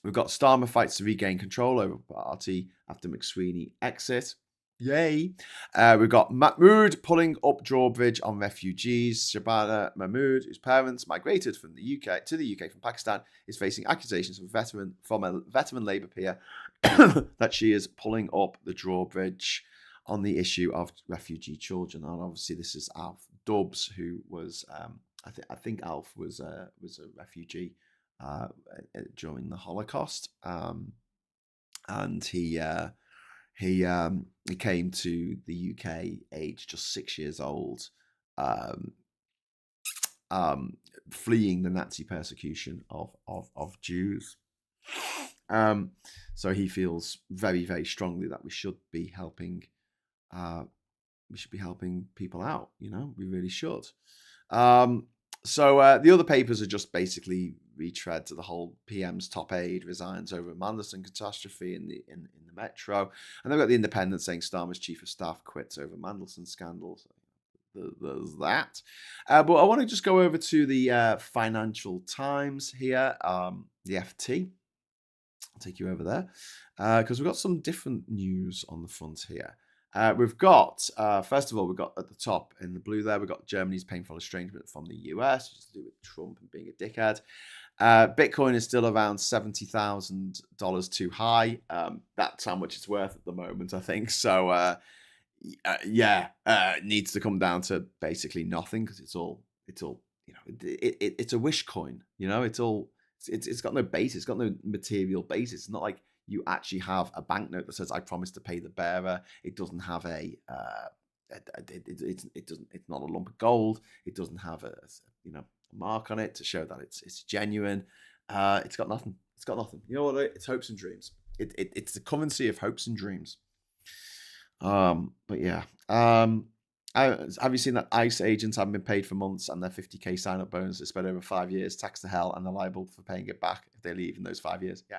Starmer fights to regain control over party after McSweeney exit. Yay. We've got Mahmood pulling up drawbridge on refugees. Shabana Mahmood, whose parents migrated from the UK to the UK from Pakistan, is facing accusations from a veteran Labour peer that she is pulling up the drawbridge on the issue of refugee children. And obviously this is Alf Dubs, who was I think Alf was a refugee during the Holocaust, and he came to the UK aged just 6 years old, fleeing the Nazi persecution of Jews. So he feels very, very strongly that we should be helping people out. We really should. So the other papers are just basically retread to the whole PM's top aide resigns over a Manderson catastrophe in the Metro, and they've got the Independent saying Starmer's chief of staff quits over Mandelson scandal. So there's that. But I want to just go over to the Financial Times here, the FT. I'll take you over there because we've got some different news on the front here. We've got, first of all, we've got at the top in the blue there, we've got Germany's painful estrangement from the US, which is to do with Trump and being a dickhead. Bitcoin is still around $70,000 too high. That's how much it's worth at the moment, I think. So, it needs to come down to basically nothing because it's all, it's a wish coin. It's got no basis. It's got no material basis. It's not like you actually have a banknote that says, "I promise to pay the bearer." It doesn't have it's not a lump of gold. It doesn't have a mark on it to show that it's genuine. It's got nothing. It's got nothing. You know what? It's hopes and dreams. It's the currency of hopes and dreams. But yeah. Have you seen that ICE agents haven't been paid for months and their 50k sign-up bonus is spread over 5 years, taxed to hell, and they're liable for paying it back if they leave in those 5 years? Yeah,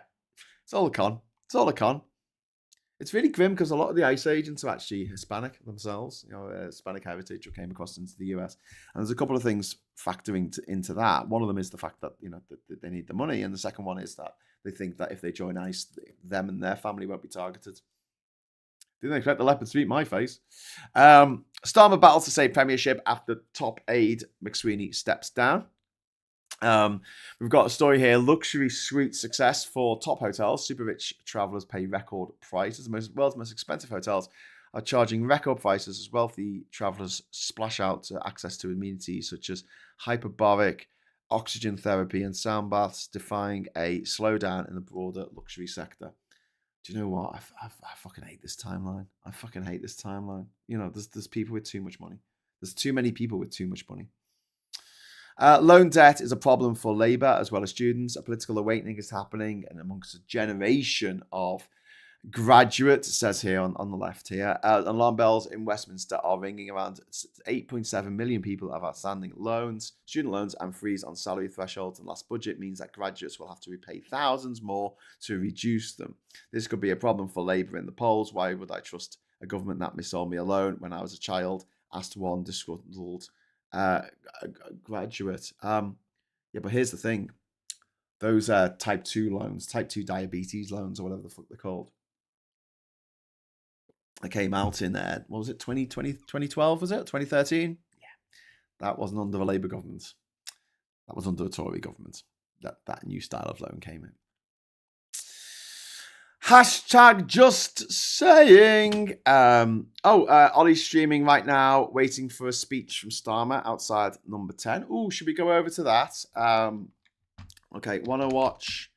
it's all a con. It's all a con. It's really grim because a lot of the ICE agents are actually Hispanic themselves, Hispanic heritage who came across into the US. And there's a couple of things factoring into that. One of them is the fact that, that they need the money. And the second one is that they think that if they join ICE, them and their family won't be targeted. Didn't expect the leopard to eat my face. Starmer battles to save premiership after top aide McSweeney steps down. We've got a story here. Luxury suite success for top hotels. Super rich travelers pay record prices. The world's most expensive hotels are charging record prices as wealthy travelers splash out to access to amenities such as hyperbaric, oxygen therapy, and sound baths, defying a slowdown in the broader luxury sector. Do you know what? I fucking hate this timeline. I fucking hate this timeline. There's people with too much money. There's too many people with too much money. Loan debt is a problem for Labour as well as students. A political awakening is happening and amongst a generation of graduates, it says here on the left here. Alarm bells in Westminster are ringing. Around 8.7 million people have outstanding loans, student loans, and freeze on salary thresholds. And last budget means that graduates will have to repay thousands more to reduce them. This could be a problem for Labour in the polls. Why would I trust a government that missold me a loan when I was a child? Asked one disgruntled graduate. But here's the thing. Those type 2 loans, type 2 diabetes loans, or whatever the fuck they're called, I came out in, what was it, 2012, was it? 2013? Yeah. That wasn't under a Labour government. That was under a Tory government. That new style of loan came in. Hashtag just saying. Ollie's streaming right now, waiting for a speech from Starmer outside number 10. Ooh, should we go over to that? Okay, wanna watch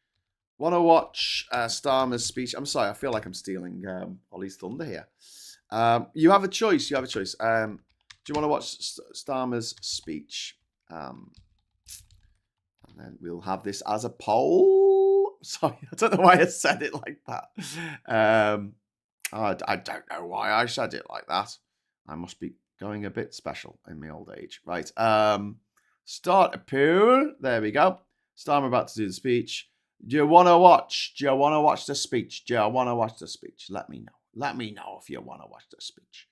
Starmer's speech. I'm sorry, I feel like I'm stealing Ollie's thunder here. You have a choice. Do you want to watch Starmer's speech? And then we'll have this as a poll. Sorry, I don't know why I said it like that. I don't know why I said it like that. I must be going a bit special in my old age. Right. Start a poll. There we go. Starmer about to do the speech. Do you want to watch the speech? Let me know. Let me know if you want to watch the speech.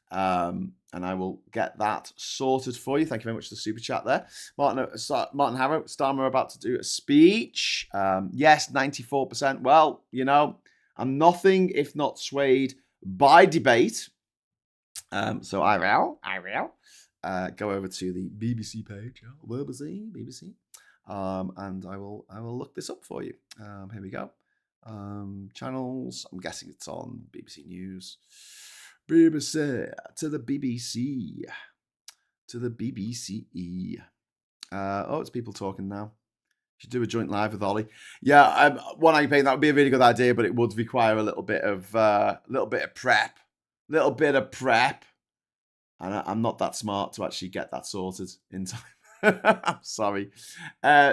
And I will get that sorted for you. Thank you very much for the super chat there. Martin Harrow, Starmer about to do a speech. Yes, 94%. Well, I'm nothing if not swayed by debate. So I will go over to the BBC page. BBC. And I will look this up for you. Here we go. Channels. I'm guessing it's on BBC News. BBC to the BBC. To the BBC. It's people talking now. Should do a joint live with Ollie. Yeah, one campaign, that would be a really good idea, but it would require a little bit of prep. And I'm not that smart to actually get that sorted in time. I'm sorry.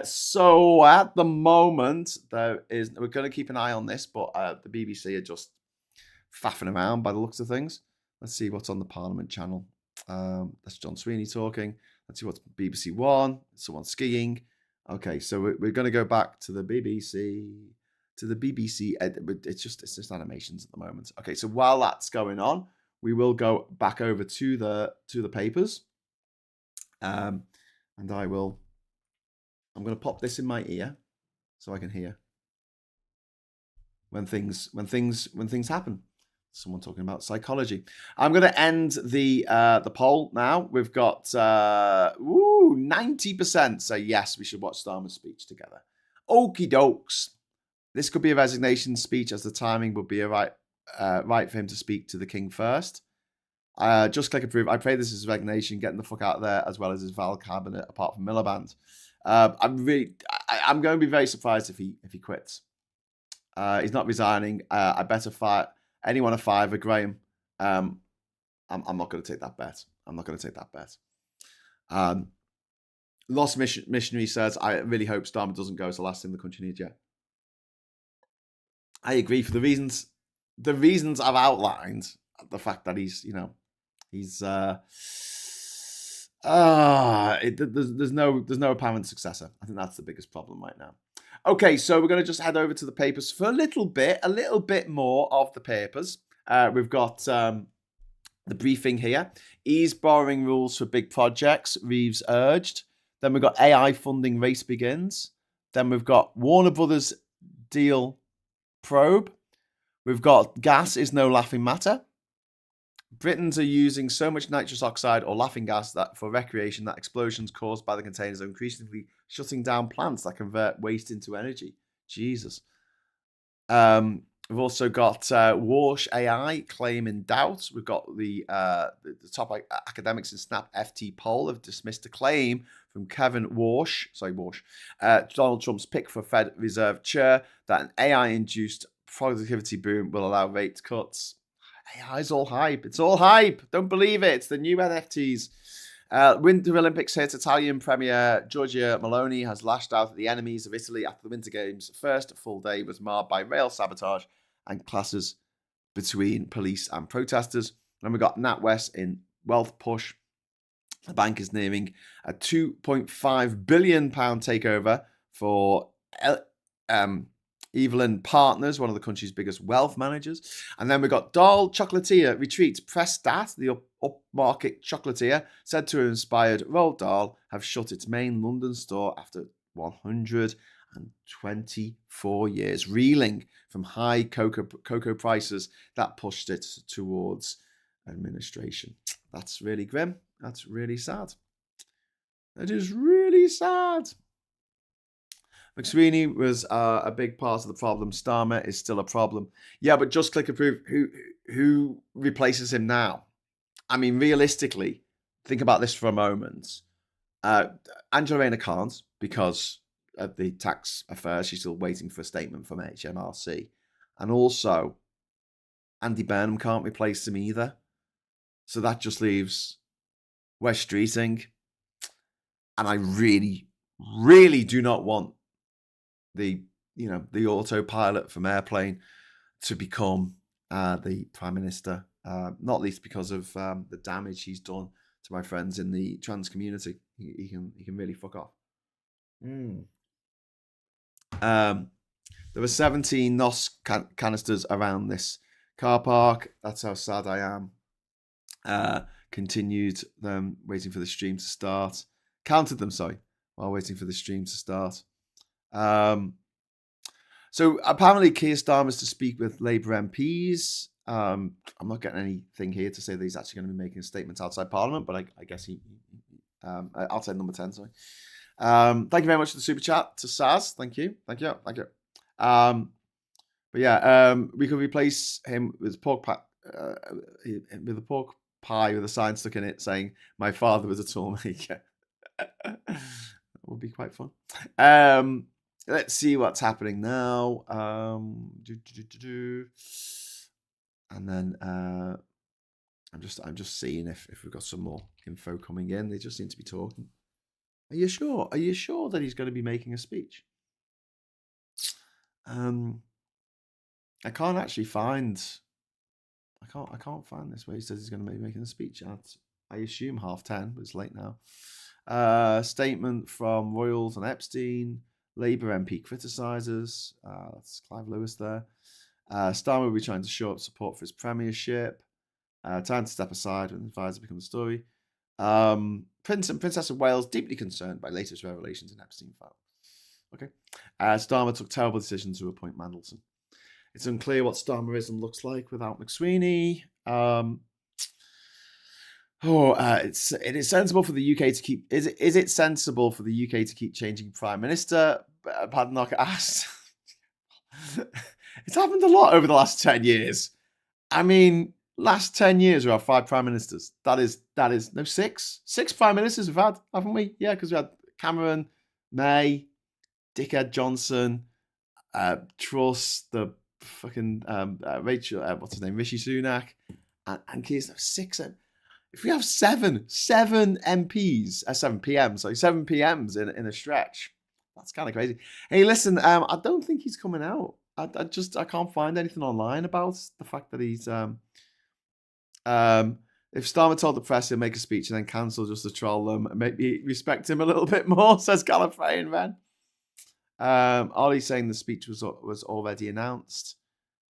So at the moment, we're going to keep an eye on this, but the BBC are just faffing around by the looks of things. Let's see what's on the Parliament channel. That's John Sweeney talking. Let's see what's BBC One. Someone skiing. Okay, so we're going to go back to the BBC. It's just animations at the moment. Okay, so while that's going on, we will go back over to the papers. And I'm going to pop this in my ear so I can hear when things happen. Someone talking about psychology. I'm going to end the poll now. We've got 90% say yes, we should watch Starmer's speech together. Okie dokes. This could be a resignation speech, as the timing would be right for him to speak to the king first. Just click approve. I pray this is resignation, getting the fuck out of there, as well as his Val cabinet, apart from Miliband. I'm going to be very surprised if he quits. He's not resigning. I bet anyone a fiver, Graham. I'm not going to take that bet. Lost Missionary says, I really hope Starmer doesn't go. It's the last thing the country needs yet. I agree for the reasons I've outlined. The fact that there's no apparent successor. I think that's the biggest problem right now. Okay, so we're going to just head over to the papers for a little bit more of the papers. We've got the briefing here. Ease borrowing rules for big projects, Reeves urged. Then we've got AI funding race begins. Then we've got Warner Brothers deal probe. We've got gas is no laughing matter. Britons are using so much nitrous oxide or laughing gas that for recreation that explosions caused by the containers are increasingly shutting down plants that convert waste into energy. Jesus. We've also got Warsh AI claim in doubt. We've got the top academics in Snap FT poll have dismissed a claim from Kevin Warsh, Donald Trump's pick for Fed Reserve Chair, that an AI-induced productivity boom will allow rate cuts. AI's all hype. It's all hype. Don't believe it. It's the new NFTs. Winter Olympics hit. Italian Premier Giorgia Meloni has lashed out at the enemies of Italy after the Winter Games' first full day was marred by rail sabotage and clashes between police and protesters. Then we got NatWest in wealth push. The bank is nearing a £2.5 billion takeover for Evelyn Partners, one of the country's biggest wealth managers. And then we got Dahl Chocolatier retreats. Prestat, the upmarket chocolatier, said to have inspired Roald Dahl, have shut its main London store after 124 years, reeling from high cocoa prices that pushed it towards administration. That's really grim. That's really sad. It is really sad. McSweeney was a big part of the problem. Starmer is still a problem. Yeah, but just click approve. Who replaces him now? I mean, realistically, think about this for a moment. Angela Rayner can't because of the tax affairs. She's still waiting for a statement from HMRC. And also, Andy Burnham can't replace him either. So that just leaves Wes Streeting. And I really, really do not want the autopilot from Airplane to become the Prime Minister, not least because of the damage he's done to my friends in the trans community. He can really fuck off. There were 17 NOS canisters around this car park. That's how sad I am. Continued them waiting for the stream to start. Counted them, while waiting for the stream to start. So apparently Keir Starmer's to speak with Labour MPs. I'm not getting anything here to say that he's actually going to be making a statement outside Parliament, but I guess outside number 10, sorry. Thank you very much for the super chat to Saz. Thank you. But yeah, we could replace him with pork pie with a sign stuck in it saying, "My father was a toolmaker." That would be quite fun. Let's see what's happening now. And then I'm just seeing if we've got some more info coming in. They just seem to be talking. Are you sure? Are you sure that he's going to be making a speech? I can't actually find. I can't find this where he says he's going to be making a speech. I assume 10:30, but it's late now. Statement from Royals and Epstein. Labour MP criticises. That's Clive Lewis there. Starmer will be trying to show up support for his premiership. Time to step aside when the advisor becomes a story. Prince and Princess of Wales deeply concerned by latest revelations in Epstein file. Okay. Starmer took terrible decision to appoint Mandelson. It's unclear what Starmerism looks like without McSweeney. It is sensible for the UK to keep. Is it sensible for the UK to keep changing prime minister? Padnock asked. It's happened a lot over the last 10 years. I mean, last 10 years we have 5 prime ministers. That is no 6. 6 prime ministers we've had, haven't we? Yeah, because we had Cameron, May, Dickhead Johnson, Truss, the fucking Rachel, what's his name, Rishi Sunak, and Keir. 6. If we have 7 MPs, 7 PMs, sorry, 7 PMs in a stretch, that's kind of crazy. Hey, listen, I don't think he's coming out. I can't find anything online about the fact that he's if Starmer told the press he'll make a speech and then cancel just to troll them and maybe respect him a little bit more, says Gallifreyan Ben. Ollie's saying the speech was already announced.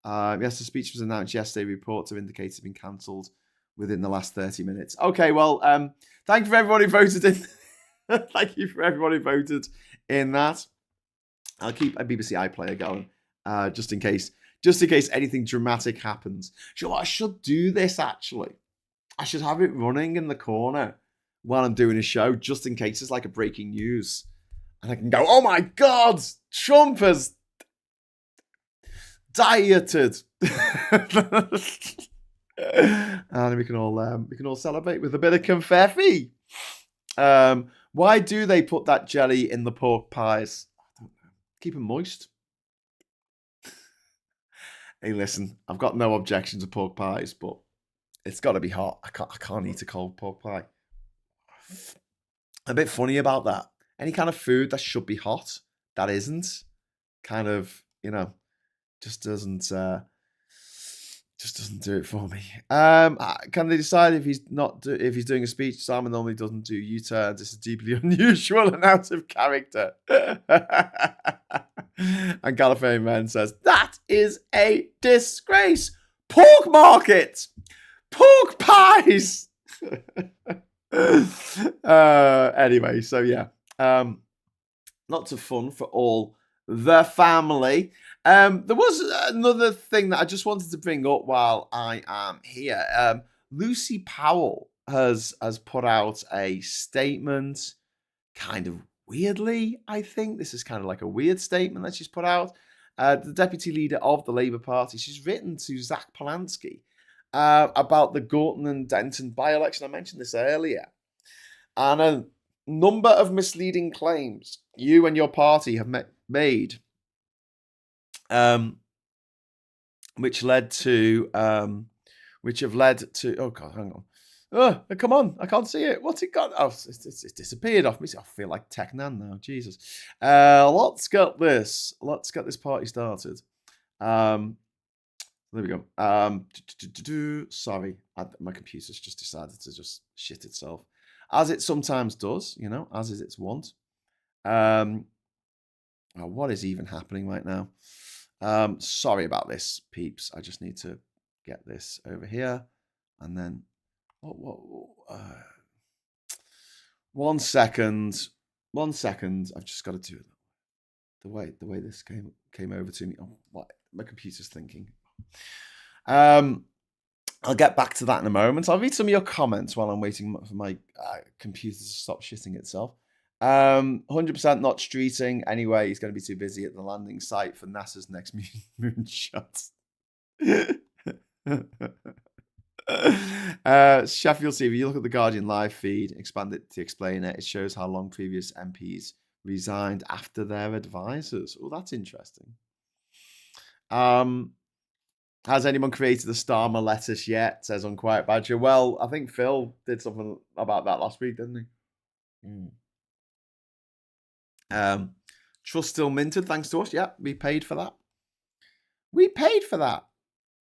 Yes, the speech was announced yesterday. Reports have indicated it's been cancelled within the last 30 minutes. Okay, well, thank you for everybody who voted in. Thank you for everybody who voted in that. I'll keep a BBC iPlayer going, just in case anything dramatic happens. You know what? I should do this actually. I should have it running in the corner while I'm doing a show, just in case it's like a breaking news. And I can go, oh my God, Trump has dieted. And we can all celebrate with a bit of confetti. Why do they put that jelly in the pork pies? I don't know. Keep them moist. Hey, listen, I've got no objection to pork pies, but it's got to be hot. I can't eat a cold pork pie. A bit funny about that. Any kind of food that should be hot, that isn't, kind of, just doesn't do it for me. Can they decide if he's doing a speech? Starmer normally doesn't do U-turns. This is deeply unusual and out of character. And Gallifreyan Man says that is a disgrace. Pork market, pork pies. Anyway, so yeah, lots of fun for all the family. There was another thing that I just wanted to bring up while I am here. Lucy Powell has put out a statement, kind of weirdly, I think. This is kind of like a weird statement that she's put out. The deputy leader of the Labour Party, she's written to Zach Polanski about the Gorton and Denton by-election. I mentioned this earlier. And a number of misleading claims you and your party have made, which have led to, oh God, hang on. Oh, come on, I can't see it. What's it got? Oh, it's disappeared off me. I feel like Technan now, Jesus. Let's get this party started. There we go. Sorry, my computer's just decided to just shit itself, as it sometimes does, as is its wont. What is even happening right now? Sorry about this, peeps. I just need to get this over here, and then 1 second. I've just got to do it the way this came over to me. Oh, what my computer's thinking. I'll get back to that in a moment. I'll read some of your comments while I'm waiting for my computer to stop shitting itself. 100% not streeting. Anyway, he's going to be too busy at the landing site for NASA's next moonshot. Sheffield TV, you look at the Guardian live feed, expand it to explain it. It shows how long previous MPs resigned after their advisors. Oh, that's interesting. Has anyone created the Starmer lettuce yet? Says Unquiet Badger. Well, I think Phil did something about that last week, didn't he? Trust still minted, thanks to us. Yeah, we paid for that.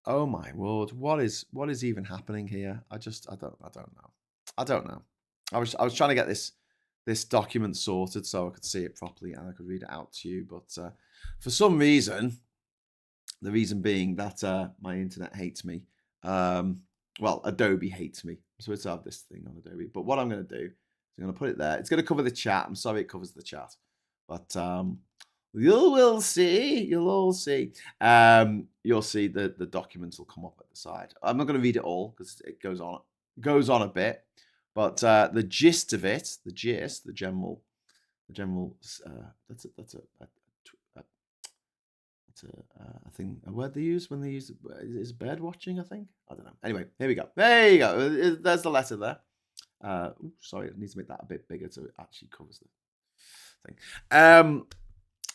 Oh my word, what is even happening here? I don't know. I was trying to get this document sorted so I could see it properly and I could read it out to you, but for some reason, the reason being that my internet hates me. Well, Adobe hates me. I'm supposed to have this thing on Adobe, but what I'm going to do is I'm going to put it there. It's going to cover the chat. I'm sorry it covers the chat, but You will see. You'll all see. You'll see the documents will come up at the side. I'm not going to read it all because it goes on a bit. But the gist of it, the general. That's a thing. A word they use when they use is bird watching. I think. I don't know. Anyway, here we go. There you go. There's the letter there. Sorry, it needs to make that a bit bigger so it actually covers the thing.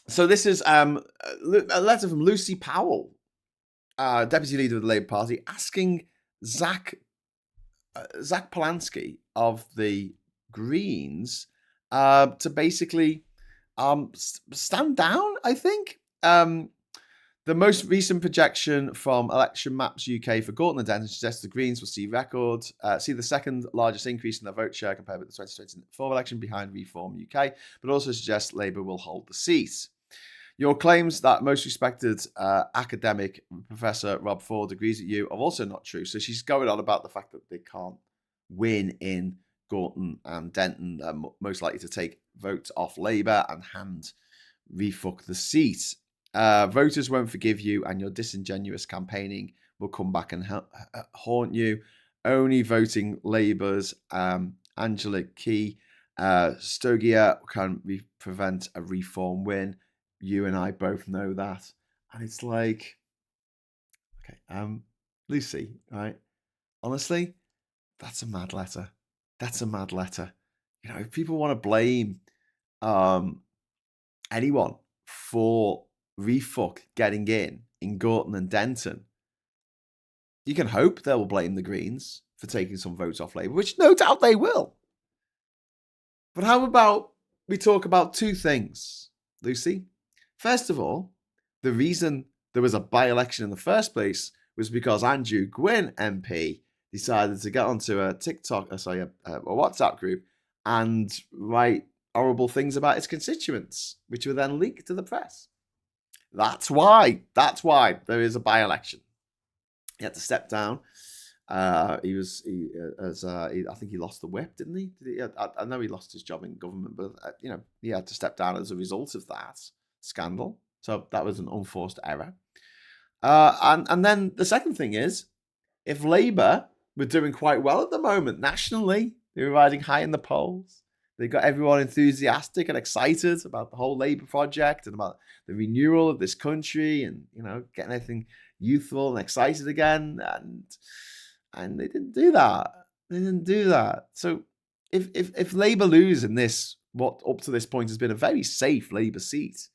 So this is a letter from Lucy Powell, Deputy Leader of the Labour Party, asking Zach Polanski of the Greens to basically stand down, I think. The most recent projection from Election Maps UK for Gorton and Denton suggests the Greens will see the second largest increase in their vote share compared with the 2024 election behind Reform UK, but also suggests Labour will hold the seat. Your claims that most respected academic Professor Rob Ford agrees with you are also not true. So she's going on about the fact that they can't win in Gorton and Denton. They're most likely to take votes off Labour and hand refuck the seat. Voters won't forgive you, and your disingenuous campaigning will come back and haunt you. Only voting Labour's Angela Key Stogia can prevent a Reform win. You and I both know that. And it's like, okay, Lucy, right? Honestly, that's a mad letter. That's a mad letter. You know, if people want to blame anyone for refuck getting in Gorton and Denton, you can hope they will blame the Greens for taking some votes off Labour, which no doubt they will. But how about we talk about two things, Lucy? First of all, the reason there was a by-election in the first place was because Andrew Gwynn MP decided to get onto a WhatsApp group and write horrible things about his constituents, which were then leaked to the press. That's why there is a by-election. He had to step down. I think he lost the whip, didn't he? I know he lost his job in government, but he had to step down as a result of that scandal. So that was an unforced error. And then the second thing is, if Labour were doing quite well at the moment nationally, they were riding high in the polls. They got everyone enthusiastic and excited about the whole Labour project and about the renewal of this country and, getting everything youthful and excited again. And they didn't do that. They didn't do that. So if Labour lose in this, what up to this point has been a very safe Labour seat,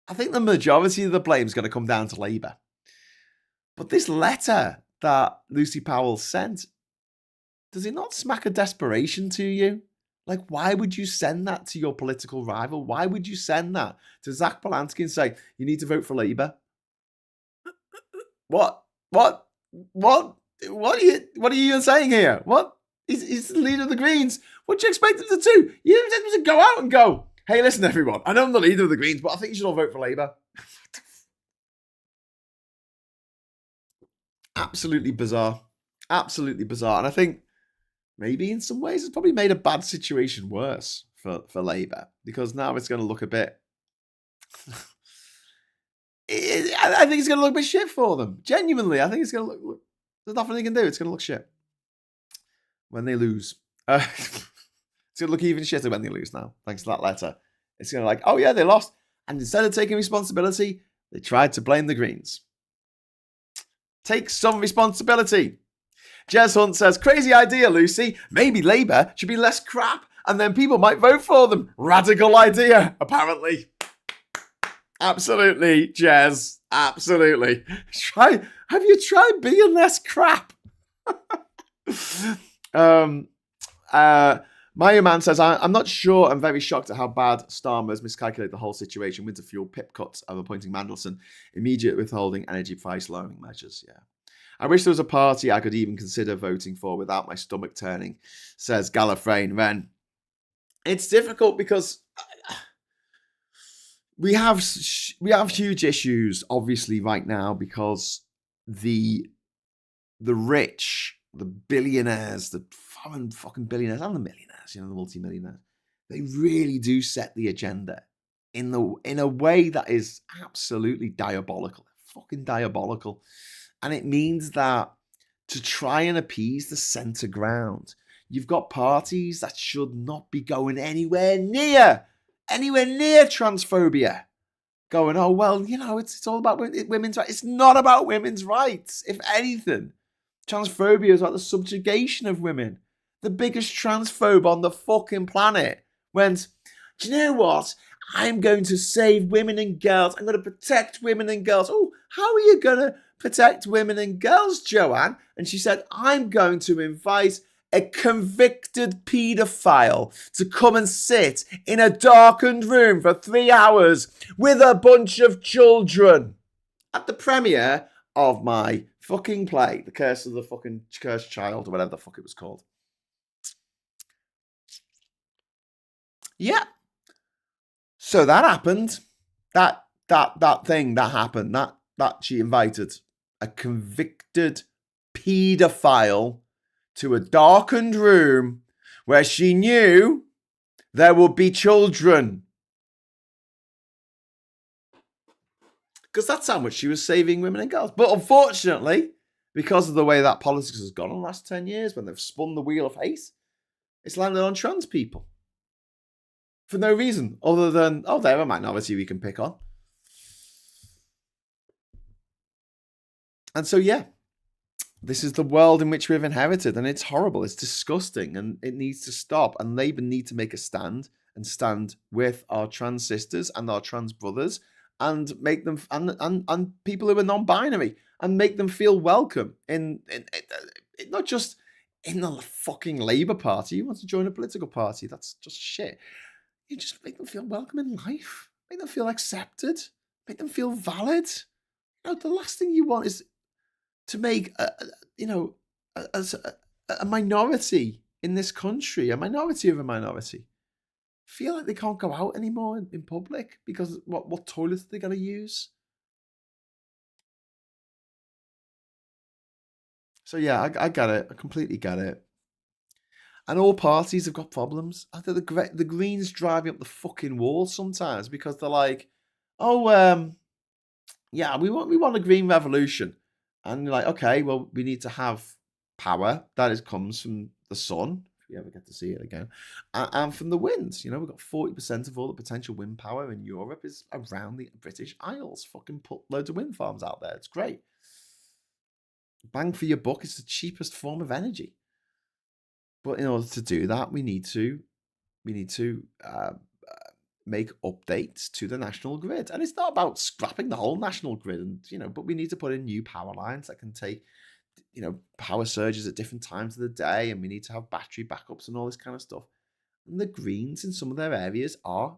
I think the majority of the blame is going to come down to Labour. But this letter that Lucy Powell sent, does it not smack of desperation to you? Like, why would you send that to your political rival? Why would you send that to Zach Polanski and say, you need to vote for Labour? What are you even saying here? What? He's the leader of the Greens. What do you expect him to do? You expect him to go out and go, hey, listen, everyone, I know I'm the leader of the Greens, but I think you should all vote for Labour. Absolutely bizarre. Absolutely bizarre. And I think maybe in some ways it's probably made a bad situation worse for Labour, because now it's going to look a bit... I think it's going to look a bit shit for them. Genuinely, I think it's going to look... There's nothing they can do. It's going to look shit when they lose. It's going to look even shitter when they lose now, thanks to that letter. It's going to like, oh yeah, they lost. And instead of taking responsibility, they tried to blame the Greens. Take some responsibility. Jez Hunt says, crazy idea, Lucy. Maybe Labour should be less crap and then people might vote for them. Radical idea, apparently. Absolutely, Jez. Absolutely. Have you tried being less crap? My man says, I'm not sure. I'm very shocked at how bad Starmer has miscalculated the whole situation. Winter fuel pip cuts of appointing Mandelson, immediate withholding energy price lowering measures. Yeah. I wish there was a party I could even consider voting for without my stomach turning, says Gallifreyan Wren. It's difficult because we have huge issues, obviously, right now, because the rich, the billionaires, the foreign fucking billionaires and the millionaires, the multi-millionaires, they really do set the agenda in a way that is absolutely diabolical, fucking diabolical. And it means that to try and appease the centre ground, you've got parties that should not be going anywhere near transphobia. Going, oh, well, it's all about women's rights. It's not about women's rights. If anything, transphobia is about the subjugation of women. The biggest transphobe on the fucking planet went, do you know what? I'm going to save women and girls. I'm going to protect women and girls. Oh, how are you going to protect women and girls, Joanne? And she said, I'm going to invite a convicted paedophile to come and sit in a darkened room for 3 hours with a bunch of children at the premiere of my fucking play, The Curse of the fucking Cursed Child, or whatever the fuck it was called. Yeah. So that happened. That thing that happened. That she invited a convicted paedophile to a darkened room where she knew there would be children. Because that's how much she was saving women and girls. But unfortunately, because of the way that politics has gone in the last 10 years, when they've spun the wheel of hate, it's landed on trans people. For no reason other than, oh, they're a minority we can pick on. And so, yeah, this is the world in which we've inherited, and it's horrible. It's disgusting, and it needs to stop. And Labour need to make a stand and stand with our trans sisters and our trans brothers, and make them and people who are non-binary, and make them feel welcome in not just in the fucking Labour Party. You want to join a political party? That's just shit. You just make them feel welcome in life. Make them feel accepted. Make them feel valid. The last thing you want is to make a minority in this country, a minority of a minority, feel like they can't go out anymore in public because what toilets are they going to use? So yeah, I get it. I completely get it. And all parties have got problems. I think the Greens drive me up the fucking wall sometimes because they're like, oh, yeah, we want a green revolution. And you're like, okay, well, we need to have power that comes from the sun, if you ever get to see it again, and from the winds. We've got 40% of all the potential wind power in Europe is around the British Isles. Fucking put loads of wind farms out there. It's great. Bang for your buck. It's the cheapest form of energy. But in order to do that, we need to make updates to the national grid. And it's not about scrapping the whole national grid, and but we need to put in new power lines that can take, power surges at different times of the day, and we need to have battery backups and all this kind of stuff. And the Greens in some of their areas are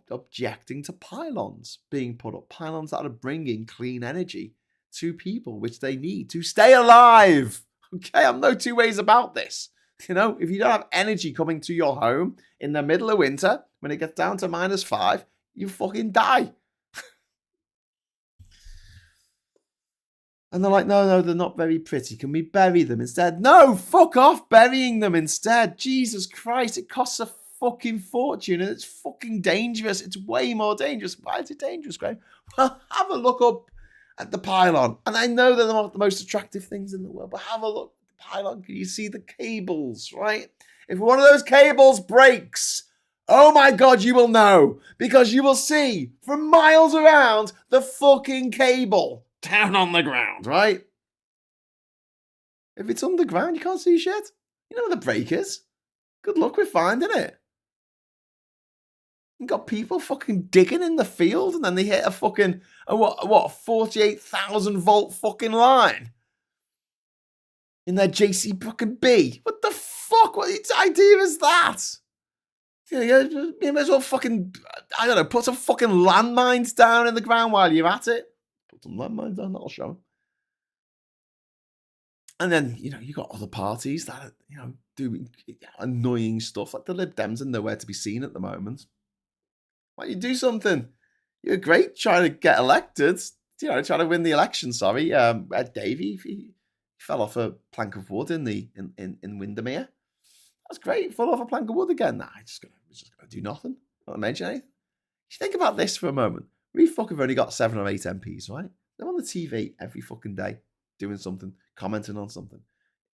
objecting to pylons being put up, pylons that are bringing clean energy to people, which they need to stay alive. Okay, I'm no two ways about this. If you don't have energy coming to your home in the middle of winter, when it gets down to -5, you fucking die. And they're like, no, they're not very pretty. Can we bury them instead? No, fuck off burying them instead. Jesus Christ, it costs a fucking fortune and it's fucking dangerous. It's way more dangerous. Why is it dangerous, Graham? Well, have a look up at the pylon. And I know they're not the most attractive things in the world, but have a look. Pylon, can you see the cables, right? If one of those cables breaks, oh my God, you will know, because you will see from miles around the fucking cable down on the ground, right? If it's underground, you can't see shit. You know where the break is. Good luck with finding it. You've got people fucking digging in the field, and then they hit a fucking, 48,000 volt fucking line in their JC fucking B. What the fuck? What idea is that? You may as well fucking, I don't know, put some fucking landmines down in the ground while you're at it. Put some landmines down, that'll show them. And then, you got other parties that are, doing annoying stuff. Like the Lib Dems are nowhere to be seen at the moment. Why don't you do something? You're great trying to get elected. Trying to win the election, sorry. Ed Davey, he fell off a plank of wood in Windermere. That's great. Fell off a plank of wood again. Nah, he's just gonna do nothing. Not to mention anything. You think about this for a moment. We fucking only got 7 or 8 MPs, right? They're on the TV every fucking day doing something, commenting on something.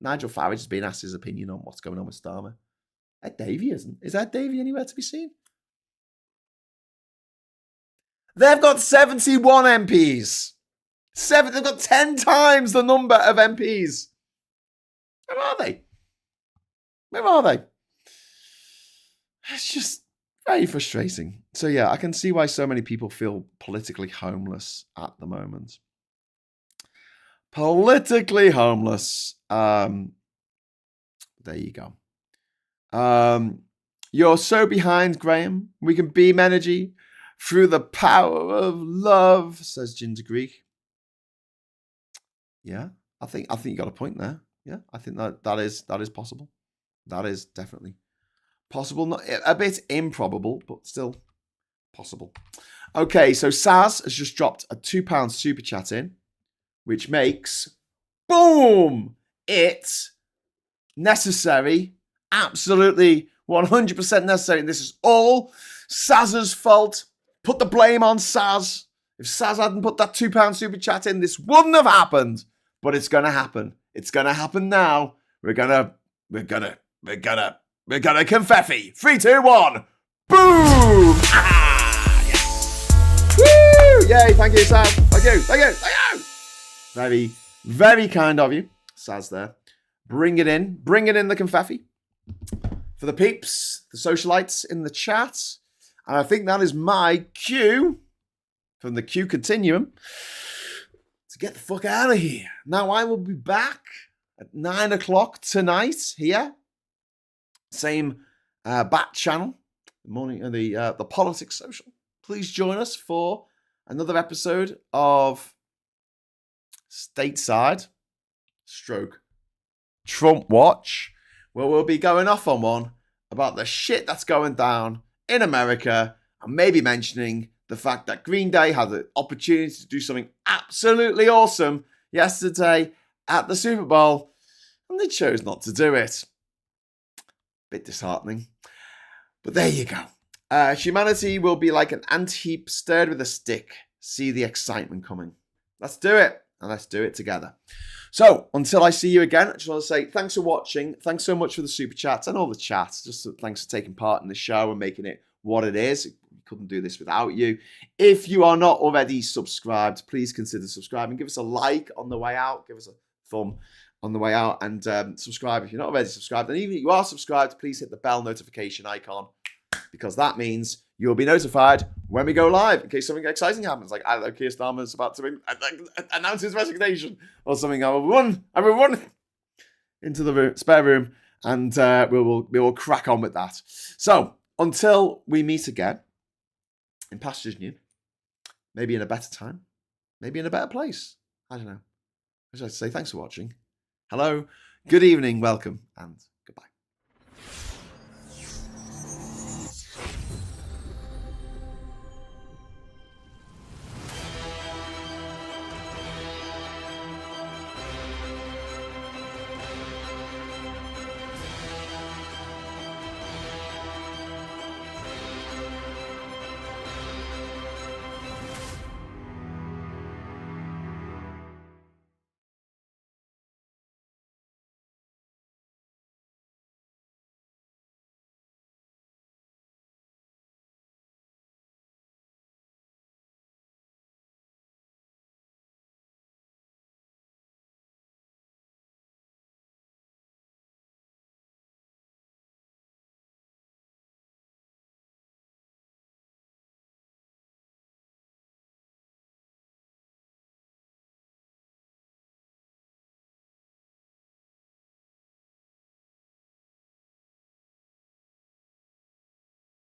Nigel Farage has been asked his opinion on what's going on with Starmer. Ed Davey isn't. Is Ed Davey anywhere to be seen? They've got 71 MPs. They've got 10 times the number of MPs. Where are they? Where are they? It's just very frustrating. So yeah, I can see why so many people feel politically homeless at the moment. Politically homeless. There you go. You're so behind, Graham. We can beam energy through the power of love, says Ginger Greek. Yeah, I think you got a point there. Yeah, I think that is possible. That is definitely possible. Not a bit improbable, but still possible. Okay, so Saz has just dropped a £2 super chat in, which makes boom it necessary, absolutely 100% necessary. And this is all Saz's fault. Put the blame on Saz. If Saz hadn't put that £2 super chat in, this wouldn't have happened. But it's gonna happen. It's gonna happen now. We're gonna confetti. 3, 2, 1. Boom! Ah, yes. Woo! Yay! Thank you, Saz. Thank you. Very, very kind of you, Saz. There. Bring it in the confetti for the peeps, the socialites in the chat. And I think that is my cue from the Q Continuum to get the fuck out of here. Now I will be back at 9 o'clock tonight here. Same bat channel, the morning of the Politics Social. Please join us for another episode of Stateside / Trump Watch, where we'll be going off on one about the shit that's going down in America and maybe mentioning the fact that Green Day had the opportunity to do something absolutely awesome yesterday at the Super Bowl and they chose not to do it. Bit disheartening. But there you go. Humanity will be like an ant heap stirred with a stick. See the excitement coming. Let's do it. And let's do it together. So, until I see you again, I just want to say thanks for watching. Thanks so much for the super chats and all the chats. Just thanks for taking part in the show and making it what it is. We couldn't do this without you. If you are not already subscribed, please consider subscribing. Give us a like on the way out. Give us a thumb on the way out. And subscribe if you're not already subscribed. And even if you are subscribed, please hit the bell notification icon, because that means you'll be notified when we go live in case something exciting happens. Like, I don't know, Keir Starmer's about to announce his resignation or something. I will run into the spare room and we will crack on with that. So, until we meet again in pastures new, maybe in a better time, maybe in a better place. I don't know. I just like to say thanks for watching. Hello, good evening, welcome, and